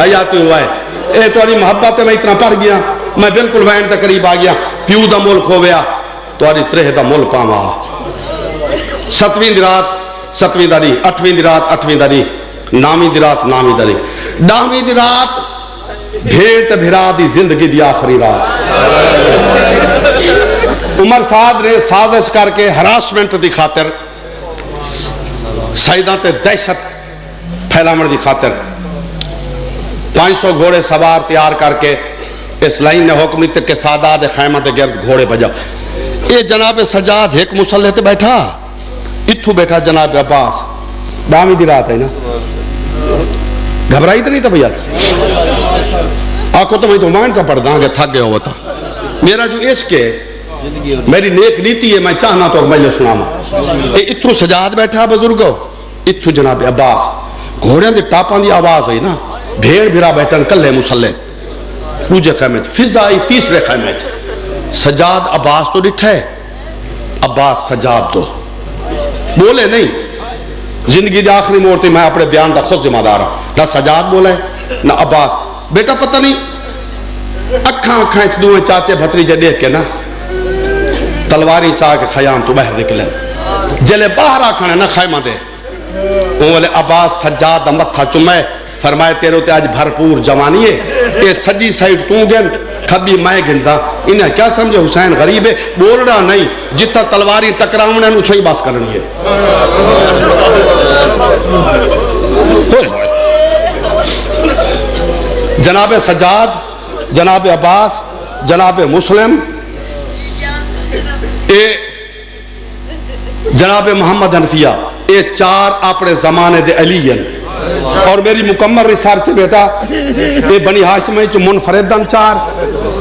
حیاتی ہوا ہے اے تو آدھی محبت میں اتنا پڑھ گیا میں بالکل وین تے قریب آ گیا پیو دا مول کھویا تو آدھی ترہ دا مول پاما 7ویں دی رات 7ویں داری 8ویں دی رات 8ویں داری 9ویں دی رات 9ویں داری 10ویں دی رات بھیٹ بھرا دی زندگی دی آخری رات عمر سعد نے سازش کر کے ہراسمنٹ دی خاطر سیدہ تے دہشت پھیلامن دی خاطر 500 گھوڑے سوار تیار کر کے اس لائن نے حکم دیتے کہ سادات خیمہ دے گرد گھوڑے بجا اے جناب سجاد ایک مسلح تے بیٹھا اتھو بیٹھا جناب عباس 10ویں دی رات ہے نا گھبرائی تو نہیں تھا بھیا آنکھوں تو میں تو مائنڈ سے پڑھ دا کہ تھک گیا ہوتا میرا جو عشق ہے میری نیک نیتی ہے میں چاہنا تو میں سناما اتھو سجاد بیٹھا بزرگو اتھو جناب عباس گھوڑیاں دی ٹاپاں دی آواز ہے نا بھیڑ بھیرا بیٹھن کلے مسلح دوجے خیمے فضائی تیسرے خیمے سجاد عباس تو ڈٹھے عباس سجاد دو بولے نہیں زندگی دی آخری مورتی میں اپنے بیان دا خود ذمہ دار ہوں نہ سجاد بولے نہ عباس بیٹا پتہ نہیں اکھاں ایک دوئے چاچے بھتریجے دیکھ کے نا تلواری چاہ کے خیام تو باہر نکلے جلے باہر آکھانے نہ خیمہ دے بولے عباس سجاد متھا چمے فرمائے تیرے تے آج بھرپور جوانی ہے اے سجی سائٹ تو گن کھبی میں گندا انہیں کیا سمجھے حسین غریب ہے بول رہا نہیں جتا تلواری ٹکراؤنے انہوں چھوئی باس کرنی ہے جناب سجاد جناب عباس جناب مسلم اے جناب محمد حنفیہ اے چار اپنے زمانے دے علیین اور میری مکمل ریسرچ بیٹا اے بنی ہاشمی جو منفردن چار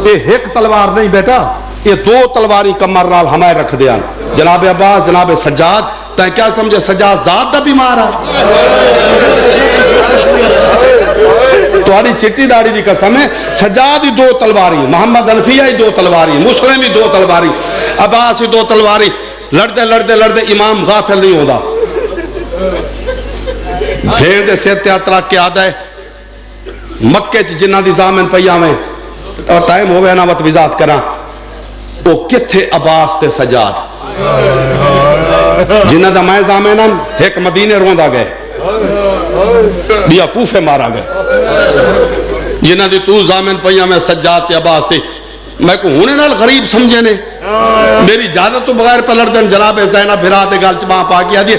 اے ایک تلوار نہیں بیٹا یہ 2 تلواری کمر نال ہمیں رکھ دیا جناب عباس جناب سجاد تاں کیا سمجھے سجاد ذات دا بیمار ہے تمہاری چٹی داڑی دی قسم ہے سجاد ہی 2 تلواری محمد حنفیہ ہی 2 تلواری مسلم ہی 2 تلواری عباس ہی 2 تلواری لڑتے لڑتے لڑتے امام غافل نہیں ہوتا بھیڑ دے سیر تیاترا کے آدھا ہے مکے جنہ دی زامن پہیا میں اور ٹائم ہوئے نا وقت وزاد کرا وہ کتھے عباس تے سجاد جنہ دا میں زامن ہم ایک مدینے روندہ گئے دیا کوفے مارا گئے جنہ دی تو زامن پہیا میں سجاد تے عباس تے میں کو ہونے نال غریب سمجھے نے میری اجازت تو بغیر پہ لڑدن جناب زینہ بھرا دے گال چباں پاکی آدھی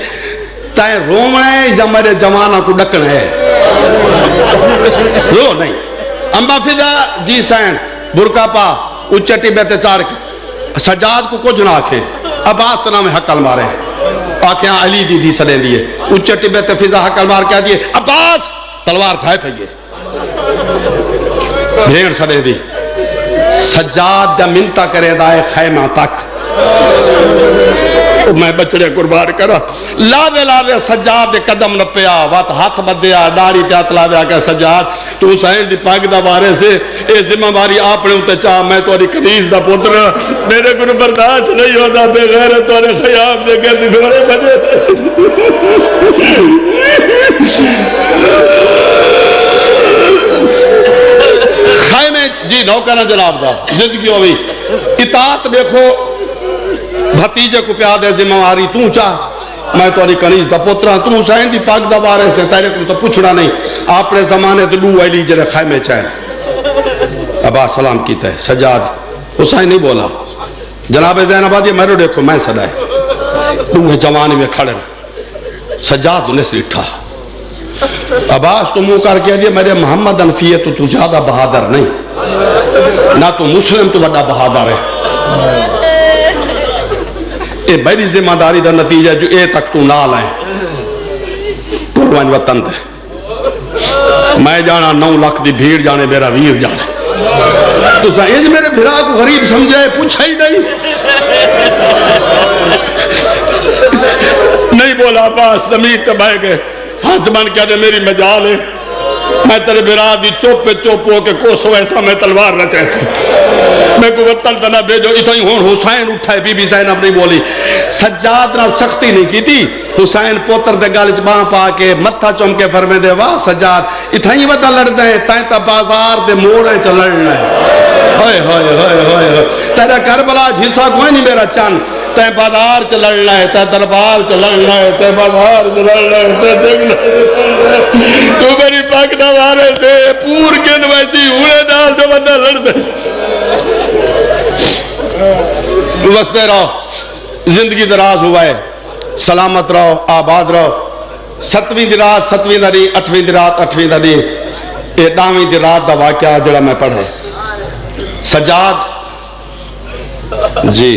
تائیں رومنا ہے یا میرے جمانہ کو ڈکن ہے رو نہیں امبا فضا جی سین برکا پا اچھٹی بیتے چارک سجاد کو کچھ نہ آکھیں عباس نام حقل مارے آکھیں علی دی دی سلیں دیئے اچھٹی بیتے فضا حقل مار کیا دیئے عباس تلوار کھائے پہیے بھیڑ سلیں دی سجاد دا منتا کرے دائے خیمہ تک میں بچڑے قربان کرا لاوے سجاد دے قدم نہ پیا وات ہاتھ بدیا داڑھی تے ہاتھ لاوے آکے سجاد تو حسین دی پاک دا بارے سے اے ذمہ باری اپنے اتے چاہ میں توڑی کنیز دا پتر میرے کو برداشت نہیں ہوتا بے غیرت توڑے خیام دے گرد گھوڑے بجے خیمے جی نوکرہ جناب دا زندگی ہوئی اطاعت دیکھو بھتیجے کو پیادے ذمہ واری تو چاہ میں تو کنیز دا پترہ تو حسین دی پاک دا بارے سے تیرے کو تو پوچھنا نہیں آپ نے زمانے دلو علی جلے خیمے چاہیں عباس سلام کیتا ہے سجاد حسین نہیں بولا جناب زین آبادی میرے دیکھو میں صدائے تو جوانی میں کھڑے سجاد انہیں سے اٹھا عباس تو منہ کر کے دیا میرے محمد حنفیہ تو زیادہ بہادر نہیں نہ تو مسلم تو بڑا بہادر ہے اے بڑی ذمہ داری دا نتیجہ جو اے تک تو نال آئے پروان وطن تے میں جانا 9 لاکھ دی بھیڑ جانے میرا ویر جانے تو انج میرے بھرا کو غریب سمجھے پوچھا ہی نہیں بولا باس زمین تے بہ گئے ہاتھ بن کیا دے میری مجال ہے میں تیرے برا دی چوپ پہ چوپ ہو کے کوسو ایسا میں تلوار نہ چیسا میں کو وطن تنہ بھیجو اتنا ہی ہون حسین اٹھائے بی بی زینب نہیں بولی سجاد نہ سختی نہیں کی تھی حسین پوتر دے گالچ باں پا کے متھا چوم کے فرمے دے واہ سجاد اتنا ہی وطن لڑ دیں تائیں تا بازار دے موڑیں چا لڑنا ہے ہوئے ہوئے ہوئے ہوئے تیرا کربلا جھیسا کوئی نہیں میرا چند تے بازار چ لڑنا ہے تے دربار چ لڑنا ہے تے بازار چ لڑنا ہے تے جگنا ہے تو میری پاک دوارے سے پور کے نویسی ہوئے ڈال دے بندہ لڑ دے وستے رہو زندگی دراز ہوا ہے سلامت رہو آباد رہو 7ویں دی رات 7ویں دا نہیں 8ویں دی رات 8ویں دا نہیں 9ویں دی رات دا واقعہ جڑا میں پڑھے سجاد جی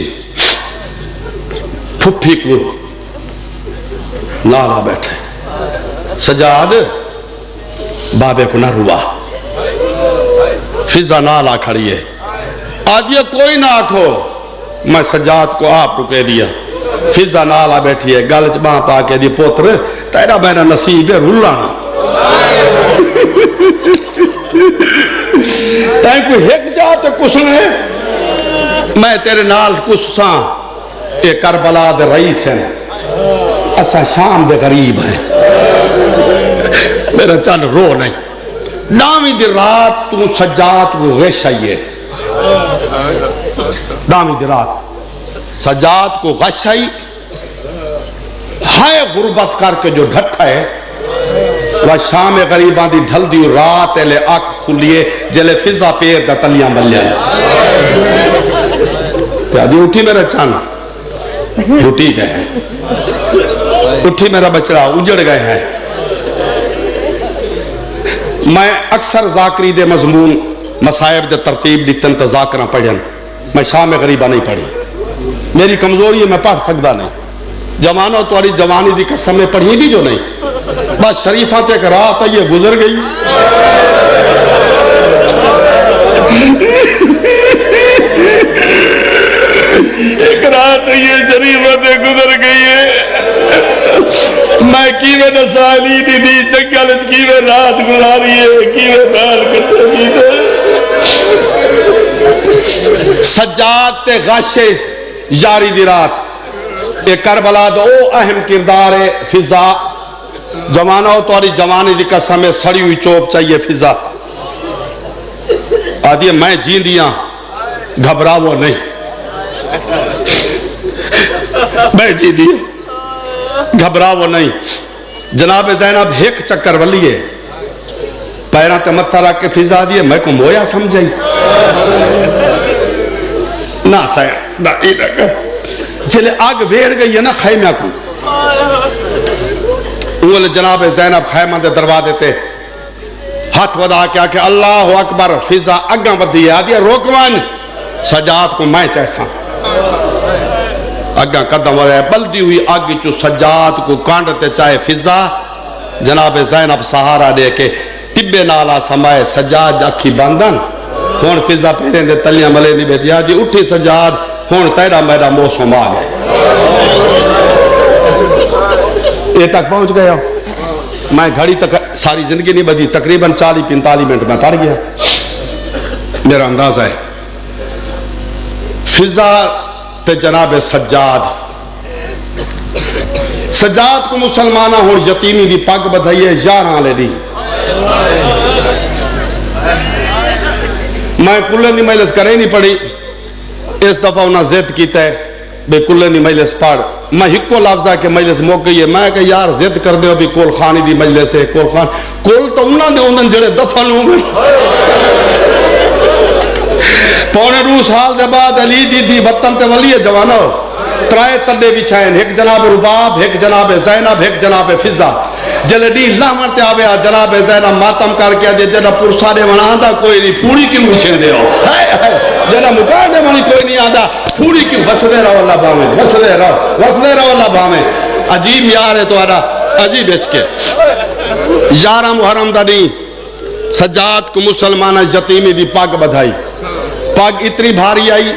پھپھی کو نالا بیٹھے سجاد بابے کو نہ روا فضا نالا کھڑی ہے آدھیا کوئی نہ آکھو میں سجاد کو آپ رکے دیا فضا نالا بیٹھی ہے گلچ باں پا کے دی پوتر تیرا میرا نصیب ہے رلانا تائیں کوئی ہک جاتے کسنے میں تیرے نال کساں اے کربلا دے رئیس ہیں اسا شام دے غریب ہیں میرا چل رو نہیں 9ویں دی رات تو سجاد کو غش آئیے 9ویں دی رات سجاد کو غش آئی ہائے غربت کر کے جو ڈھٹا ہے وہ شام غریبان دی ڈھل دی رات ایلے آنکھ کھلیے جلے فضا پیر دا تلیاں بلیاں پیادی اٹھی میرا چاند اٹھی گئے ہیں اٹھی میرا بچڑا اجڑ گئے ہیں میں اکثر ذاکری دے مضمون مسائب دے ترتیب لکھتن تذاکرہ پڑھیں میں شام غریبہ نہیں پڑھی میری کمزوری ہے میں پڑھ سکتا نہیں جوانوں تواری جوانی دی قسم میں پڑھی بھی جو نہیں بس شریفات ایک رات یہ گزر گئی ایک رات یہ شریفتیں گزر گئی ہے میں کیوے نسالی دی چنگلچ کیوے رات گزاری ہے کیوے نال کٹے گئی سجاد تے غاشے یاری دی رات ایک کربلا دو اہم کردار ہے فضا جوانوں تواری جوانی دی قسم میں سڑی ہوئی چوب چاہیے فضا آدھی میں جین دیا گھبرا وہ نہیں میں جی دیا گھبرا وہ نہیں جناب زینب ایک چکر ولی ہے پیران تے متھا رکھ کے فضا دیئے میں کو مویا سمجھیں نہ سائن نہ ایڈا جلے آگ ویڑ گئی ہے نا خیمہ کو انہوں جناب زینب خیمہ دے دروا دیتے ہاتھ ودا کیا کہ اللہ اکبر فضا اگاں ودی ہے آدھیا روکوان سجاد کو میں چیسا اگاں قدم ودا ہے بلدی ہوئی آگی چو سجاد کو کانڈتے چاہے فضا جناب زینب سہارا دے کے ٹبے نالا سمائے سجاد اکھی باندن ہون فضا پہریں دے تلیاں ملے دی بیٹی آدھی اٹھی سجاد ہون تیرا میرا موسم آ گئے یہ تک پہنچ گیا میں گھڑی تک ساری زندگی نہیں بدی تقریباً 40-45 منٹ میں پڑھ گیا میرا اندازہ ہے فضا تے جناب سجاد کو مسلمانہ ہون یتیمی دی پاک بدھائیے یاراں لے دی میں کلن دی مجلس کرے نہیں پڑھی اس دفعہ انہاں زد کیتا ہے بے کلن دی مجلس پڑھ میں ہکو لفظہ کے مجلس موقع گئی ہے میں کہ یار زد کر دے ابھی کول خانی دی مجلس ہے کول خان کول تو انہاں دے انہاں جڑے دفن ہوں گے پونے 2 سال دے بعد علی دی وطن تے ولی جوانو ترائے تڈے بچھائیں ایک جناب رباب ایک جناب زینب ایک جناب فضا جلے دی لامن تے آوے جناب زینب ماتم کر کے دے جڑا پرسا دے ونا دا کوئی نہیں پھوڑی کیوں اچھے دے ہو جڑا مکار دے ونی کوئی نہیں آندا پھوڑی کیوں وسدے رہو اللہ باویں وسدے رہو اللہ باویں عجیب یار ہے تہاڈا عجیب اچ کے 11 محرم دا نہیں سجاد کو مسلمانہ یتیمی دی پاک بدھائی پگ اتنی بھاری آئی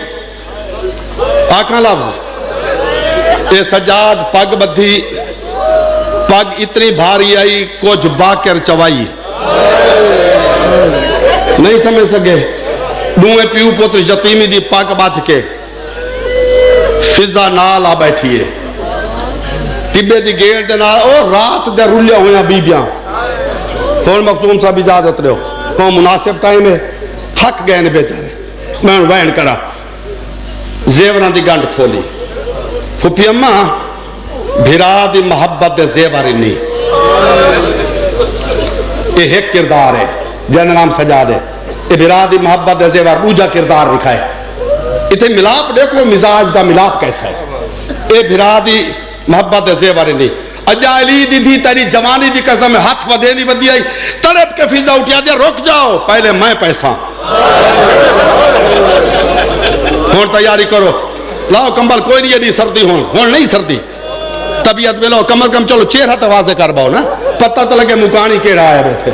آکھاں لفظ اے سجاد پگ بدھی پگ اتنی بھاری آئی کچھ باکر چوائی نہیں سمجھ سکے دوئے پیو پوتر یتیمی دی پگ بدھ کے فضا نال آ بیٹھیے ٹبے دی گیڑ دے نال او رات دے رولیا ہویا بیبیاں کون مختوم صاحب اجازت رہو کون مناسب ٹائم ہے تھک گئے نے بیچارے میں وین کرا زیوران دی گنڈ کھولی پھپی اماں بھرا دی محبت دے زیور نہیں یہ ایک کردار ہے جن نام سجا دے یہ بھرا دی محبت دے زیور اوجا کردار رکھائے اتنے ملاپ دیکھو مزاج دا ملاپ کیسا ہے یہ بھرا دی محبت دے زیور نہیں اجا علی دی تھی تیری جوانی دی قسم ہاتھ ودینی ودی آئی تڑپ کے فضا اٹھیا دیا رک جاؤ پہلے میں پیسہ ہون تیاری کرو لاؤ کمبل کوئی نہیں یہ سردی ہون نہیں سردی طبیعت میں لو کم از کم چلو چہرہ تو واضح کر باؤ نا پتہ تو لگے مکانی کے رہا ہے بیٹھے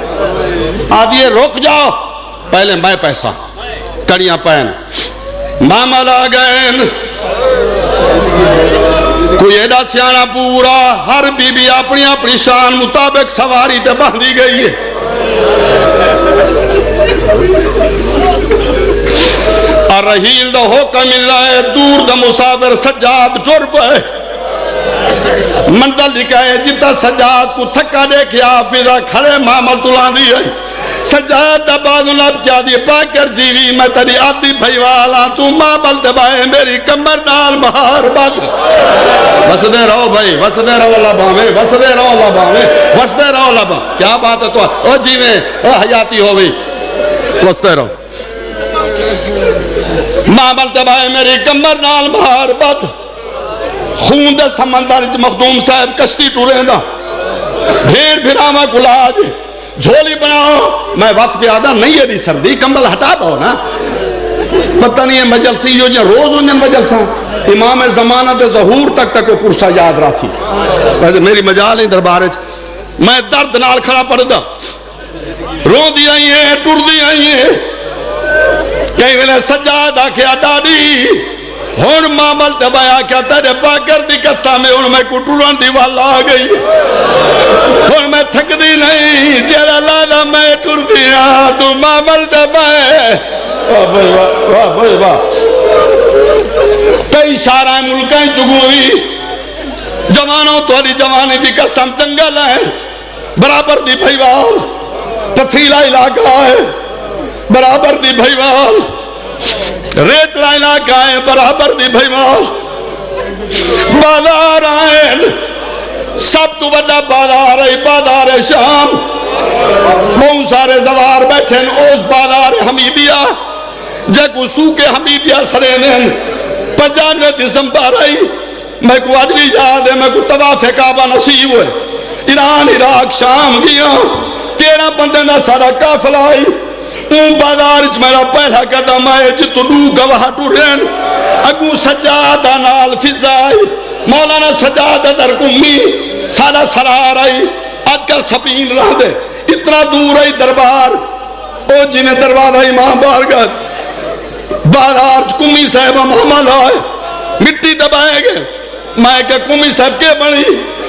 آدھی رک جاؤ پہلے میں پیسہ کڑیاں پہن ماما لا گئن کوئی ایڈا سیانہ پورا ہر بی بی اپنی اپنی شان مطابق سواری تے باندھی گئی ہے الرحیل دا حکم اللہ ہے دور دا مسافر سجاد ٹر پہ منزل لکھائے جتا سجاد کو تھکا دیکھیا فضا کھڑے معامل تلان دی ہے سجاد دا بعد نب کیا دی باکر جیوی میں تری آدھی بھائی والا تو معامل دبائے میری کمر نال مہار بات وسدے رہو بھائی وسدے رہو لبا میں وسدے رہو لبا میں وسدے رہو لبا کیا بات ہے تو او جیوے او حیاتی ہو گئی وسدے رہو معامل دبائے میری کمر نال مہار بات خون دے سمندر مخدوم صاحب کشتی ٹورے دا بھیڑ بھراما گلاج جھولی بناؤ میں وقت پہ آدھا نہیں ہے سردی کمبل ہٹا باؤ نا پتہ نہیں ہے مجلسی جو جن روز انجن مجلساں امام زمانہ دے ظہور تک تک وہ پرسا یاد راسی میری مجال نہیں دربارے میں درد نال کھڑا پڑ دا رو دی آئی ہیں ٹر دی آئی ہیں کہیں ویلے سجاد آکھیا ڈاڈی ہون معامل تبایا کیا تیرے باکر دی قصہ میں ہون میں کٹوران دی والا آ گئی ہون میں تھک دی نہیں جیرا لانا میں ٹر دیا تو معامل تبایا واہ بھائی واہ کئی شارہ ملکیں چگوئی جوانوں توڑی جوانی دی قسم چنگل ہے برابر دی بھائیوال پتھریلا علاقہ ہے برابر دی بھائیوال ریت لائنا کائیں برابر دی بھائیوال بازار آئین سب تو بڑا بازار ہے بازار شام بہت سارے زوار بیٹھیں اس بازار حمیدیہ جے کو سوکے حمیدیہ سرینیں 95 دسمبر آئی میں کو آدمی یاد ہے میں کو طواف کعبہ نصیب ہوئے ایران عراق شام گیا 13 بندے دا سارا کافل آئی اون بازار اچ میرا پہلا قدم آئے جتو دو گواہ ٹورین اگو سجادہ نال فضائی مولانا سجادہ در کمی سارا سرار آئی آج کل سپین رہ دے اتنا دور آئی دربار او جنہیں دروازہ امام بارگاہ بازار کمی صاحبہ محمد آئے مٹی دبائے گئے میں کہ کمی صاحب کے بڑی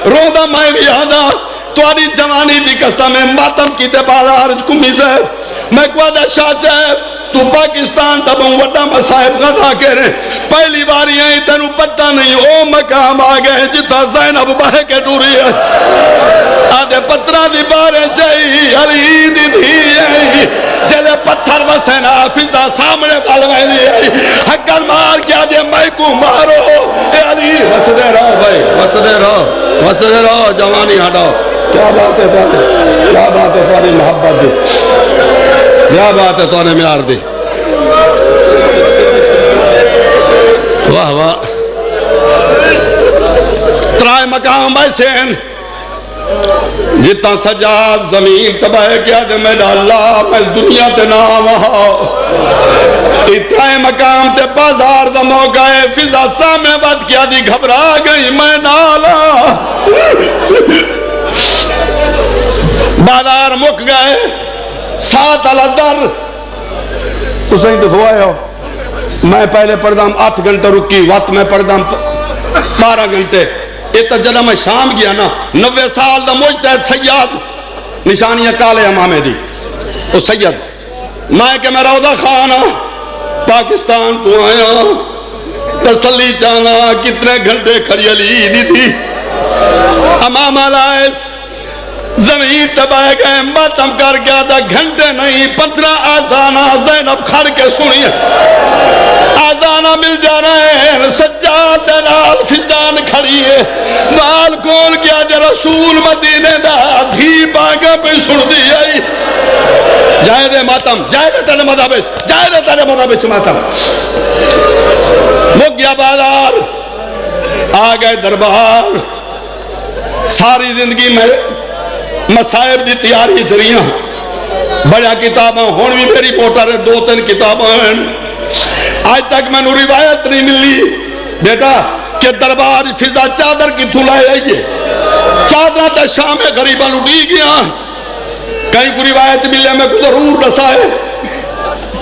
روندہ میں بھی آدھا تو آدھی جوانی دی قسم میں ماتم کی تے بازار کمی صاحب میں کو آدھا شاہ صاحب تو پاکستان تب ہوں وڈا مسائب غدا کے رہے پہلی باری آئی تینو پتہ نہیں او مقام آگئے جتا زینب بہے کے ٹوری ہے آدھے پترہ دی بارے سے ہی علی دی دی آئی جلے پتھر وسینا فضا سامنے بالوے دی آئی حقل مار کیا دے میں کو مارو اے علی وسدے رہو بھائی وسدے رہو جوانی ہٹاؤ کیا بات ہے تاری کیا بات ہے تاری محبت دی کیا بات ہے تاری میار دی واہ واہ ترائے مقام ایسے ہیں جتا سجاد زمین تباہ کیا دے میں ڈالا میں دنیا تے نام آہا اترائے مقام تے بازار دا موقع ہے فضا سامنے بات کیا دی گھبرا گئی میں ڈالا بازار مک گئے ساتھ اللہ در تو صحیح دفعہ ہو میں پہلے پڑھدا 8 گھنٹے رکی وقت میں پڑھدا 12 گھنٹے یہ تو جب میں شام گیا نا 90 سال دا مجتہد سید نشانیاں کالے امامے دی او سید میں کہ میں روضہ خانہ پاکستان تو آیا تسلی چانا کتنے گھنٹے کھڑی علی دی تھی امام الائس زمین تباہ گئے ماتم کر گیا دا گھنٹے نہیں 15 آزانہ زینب کھڑ کے سنی آزانہ مل جا رہے ہیں سجاد دلال فضان کھڑی ہے وال کون کیا جا رسول مدینے دا دھی باگا پہ سن دی آئی جائے دے ماتم جائے دے تیرے مدابش جائے دے تیرے مدابش ماتم مک گیا بازار آ گئے دربار ساری زندگی میں مسائب دی تیاری جریاں بڑا کتاباں ہون بھی میری پوٹر ہے 2-3 کتاباں ہیں آج تک میں نے روایت نہیں ملی بیٹا کہ دربار فضا چادر کی تھولائے آئیے چادرہ تا شام غریباں لٹی گیا کہیں کوئی روایت ملے میں کو ضرور رسائے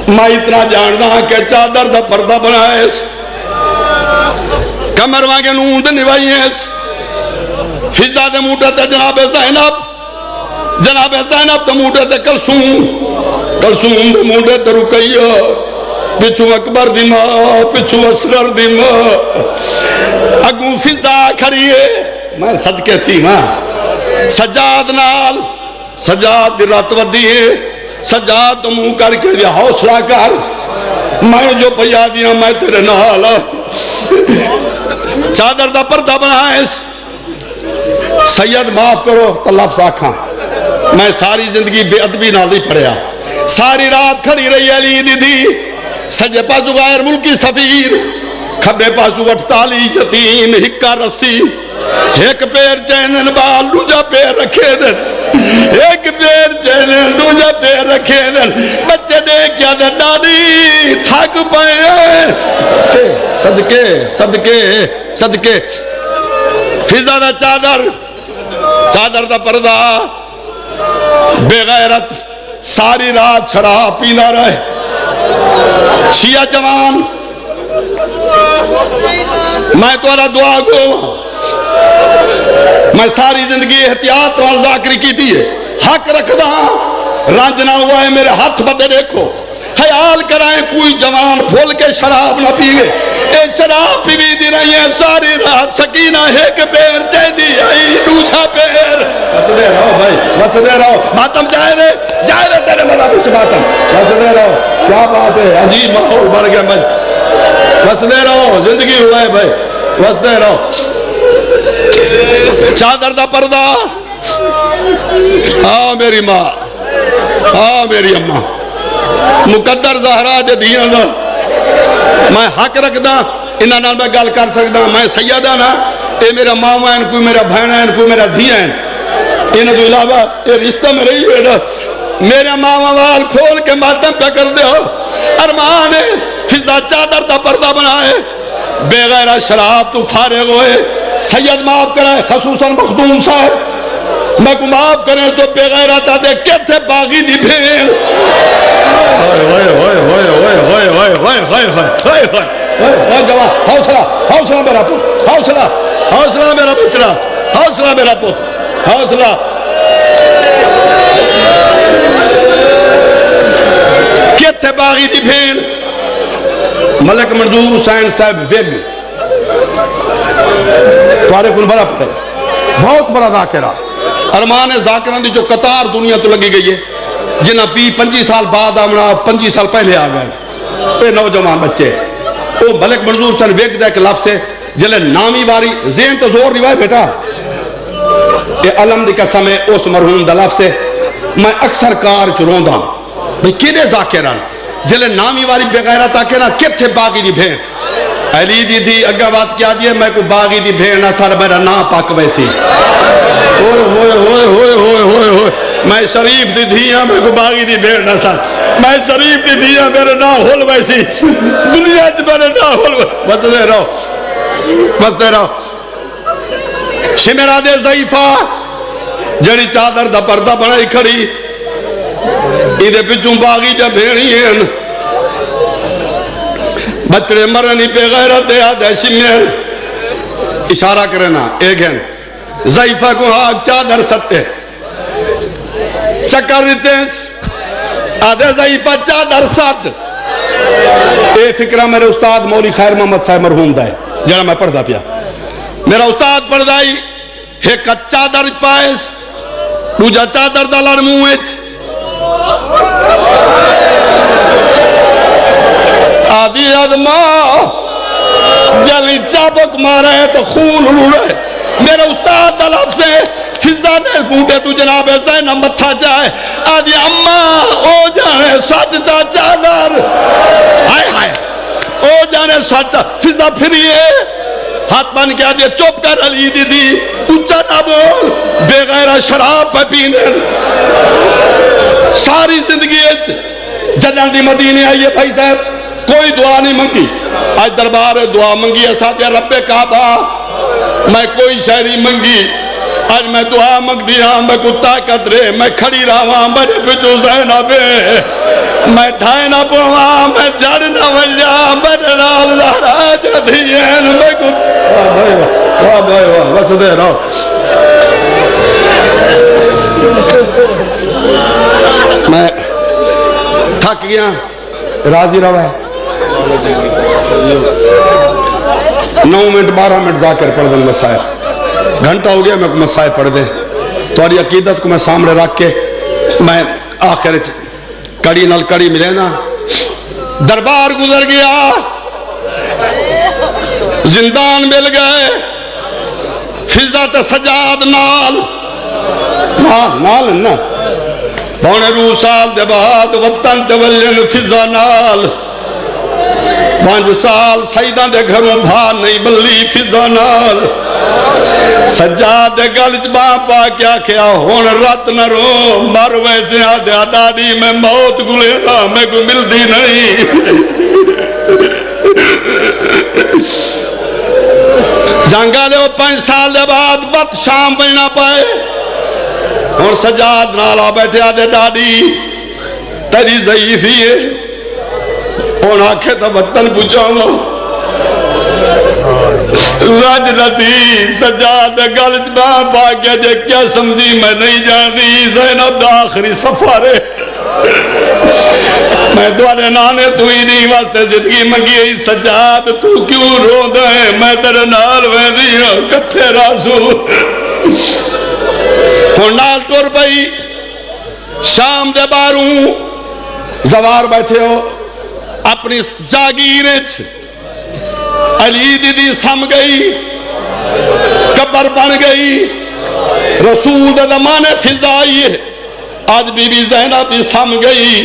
میں اتنا جاندہ کہ چادر دا پردہ بنائے کمر وہاں کے نوند نوائیے فضا دے موٹا تے جناب زینب تے موٹا تے کلثوم دے موٹا تے رقیہ پچھو اکبر دی ماں پچھو اصغر دی ماں اگوں فضا کھڑی ہے میں صدقے تھی ماں سجاد نال سجاد دی رات ودی ہے سجاد تو منہ کر کے دیا حوصلہ کر میں جو پیا دیا میں تیرے نال چادر دا پردہ بنائے سید معاف کرو تو لفظ آکھاں میں ساری زندگی بے ادبی نال نہیں پڑھیا ساری رات کھڑی رہی علی دی دی سجے پاسو غیر ملکی سفیر کھبے پاسو 48 یتیم ہکا رسی ایک پیر چینن بال دوجا پیر رکھے دن ایک پیر چینن دوجا پیر رکھے دن بچے نے کیا دن دادی تھک پائے صدقے صدقے صدقے فضا دا چادر دا پردہ بے غیرت ساری رات شراب پینا رہے شیعہ جوان میں تو رہا دعا گو میں ساری زندگی احتیاط اور ذاکری کی تھی حق رکھ دا رنج نہ ہوا ہے میرے ہاتھ بدے دیکھو خیال کرائیں کوئی جوان پھول کے شراب نہ پیوے ایک شراب پیوی دی رہی ہے ساری رات سکینہ ایک پیر چاہ دی آئی دوسرا پیر بس دے رہو بھائی بس دے رہو ماتم جائے دے تیرے مدابش ماتم بس دے رہو کیا بات ہے عجیب ماحول بڑھ گیا بھائی بس دے رہو زندگی ہوا ہے بھائی بس دے رہو چادر دا پردہ ہاں میری ماں ہاں میری اماں مقدر زہرا دے دیاں دا میں حق رکھ دا انہاں نال میں گل کر سکدا میں سیدہ نا اے میرا ماما ہیں کوئی میرا بہنا ہیں کوئی میرا دھیا ہیں انہاں تو علاوہ اے رشتہ میں رہی بیٹا میرا ماما وال کھول کے ماتم پہ کر دے ہو ارمان ہے فضا چادر دا پردہ بنائے بے غیرہ شراب تو فارغ ہوئے سید معاف کرائے خصوصاً مخدوم صاحب میں کو معاف کریں تو بے غیرہ دے کہتے باغی دی بھیڑ حوصلہ میرا پوت حوصلہ میرا بچڑا حوصلہ میرا پوت حوصلہ کہتے باغی دی بھیڑ ملک منظور حسین صاحب ویگ تمہارے کل بڑا پتہ بہت بڑا ذاکرہ ارمان ذاکران دی جو قطار دنیا تو لگی گئی ہے جنہاں 25 سال بعد آمنا 25 سال پہلے آگئے اے نوجوان بچے او ملک منظور حسین ویگ دے ایک لفظ ہے جلے نامی باری ذہن تو زور نہیں بیٹا اے علم دی قسم ہے اس مرحوم دا لفظ ہے میں اکثر کار چرون دا بھئی کینے ذاکران جلے نامی باری بغیرہ تاکرہ کتھے باغی دی بھین علی دی دی اگا بات کیا دیئے میں کو باغی دی بھین نہ سر میرا نا پاک ویسی میں شریف دی دھیاں میں کو باغی دی بھین نہ سر میں شریف دی دھیاں میرے نا ہول ویسی دنیا چھ میرے نا ہول ویسی بس دے رہو شمرہ دے ضعیفہ جڑی چادر دا پردہ بنائی کھڑی ایدے پچھوں باغی جا بھیڑی ہیں بچڑے مرنی پہ غیرت آدھے شمیر اشارہ کرنا ایک ہے ضعیفہ کو آگ چادر ستے چکر ریتیس آدھے ضعیفہ چادر سٹ اے فکرہ میرے استاد مولی خیر محمد صاحب مرحوم دا ہے جڑا میں پڑھ دا پیا میرا استاد پڑھ دائی ایک چادر پائس دوجا چادر دا لڑمویچ آدھی ادمہ جلی چابک مارے تو خون لوڑے میرے استاد دلاب سے فضا نے بوٹے تو جناب زینب متھا جائے آدھی اممہ او جانے سچ چا چادر ہائے ہائے او جانے سچ فضا پھریے ہاتھ بان کے آدھی چوپ کر علی دی دی اچھا نہ بول بے غیرہ شراب پہ پینے ساری زندگی جنان دی مدینے آئیے بھائی صاحب کوئی دعا نہیں منگی آج دربار دعا منگی ہے ساتھ یا رب کعبہ میں کوئی شہری منگی آج میں دعا منگ دیا میں کو طاقت رہے میں کھڑی رہا میرے پچھو زینب میں ڈھائی نہ پوا میں جڑ نہ وجا میرے نال زہرا جدین میں کو واہ بھائی واہ بس دے رہو میں تھک گیا راضی رہا ہے 9 منٹ 12 منٹ ذاکر پڑھ دیں مسائل گھنٹہ ہو گیا میں مسائل پڑھ دیں تواری عقیدت کو میں سامنے رکھ کے میں آخر کڑی نال کڑی ملے نا دربار گزر گیا زندان مل گئے فضا سجاد نال نا پونے روح سال دے بعد وطن تولین فضا نال 5 سال سیدہ دے گھروں بھا نہیں بلی فضا نال سجاد دے گلچ باپا کیا کیا ہون رات نہ رو مر ویسے آدھے ڈاڑی میں موت گلے نا میں کو ملدی نہیں جانگا لے وہ 5 سال دے بعد وقت شام بننا پائے اور سجاد نالا بیٹھے آدھے ڈاڑی تیری ضعیفی ہے اور آنکھیں تو وطن پوچھاؤں راج نتی سجاد گلچ باپ آگیا جے کیا سمجھی میں نہیں جانی زینب دا آخری سفارے میں دوارے نانے تو ہی نہیں واسطے زندگی منگی سجاد تو کیوں رو دے میں تیرے نال ویدی کتھے راسو اور نال ٹور بھئی شام دے باروں زوار بیٹھے ہو اپنی جاگیرچ علی دی سم گئی قبر بن گئی رسول دے زمانے فضائی آج بی بی زینب بھی سم گئی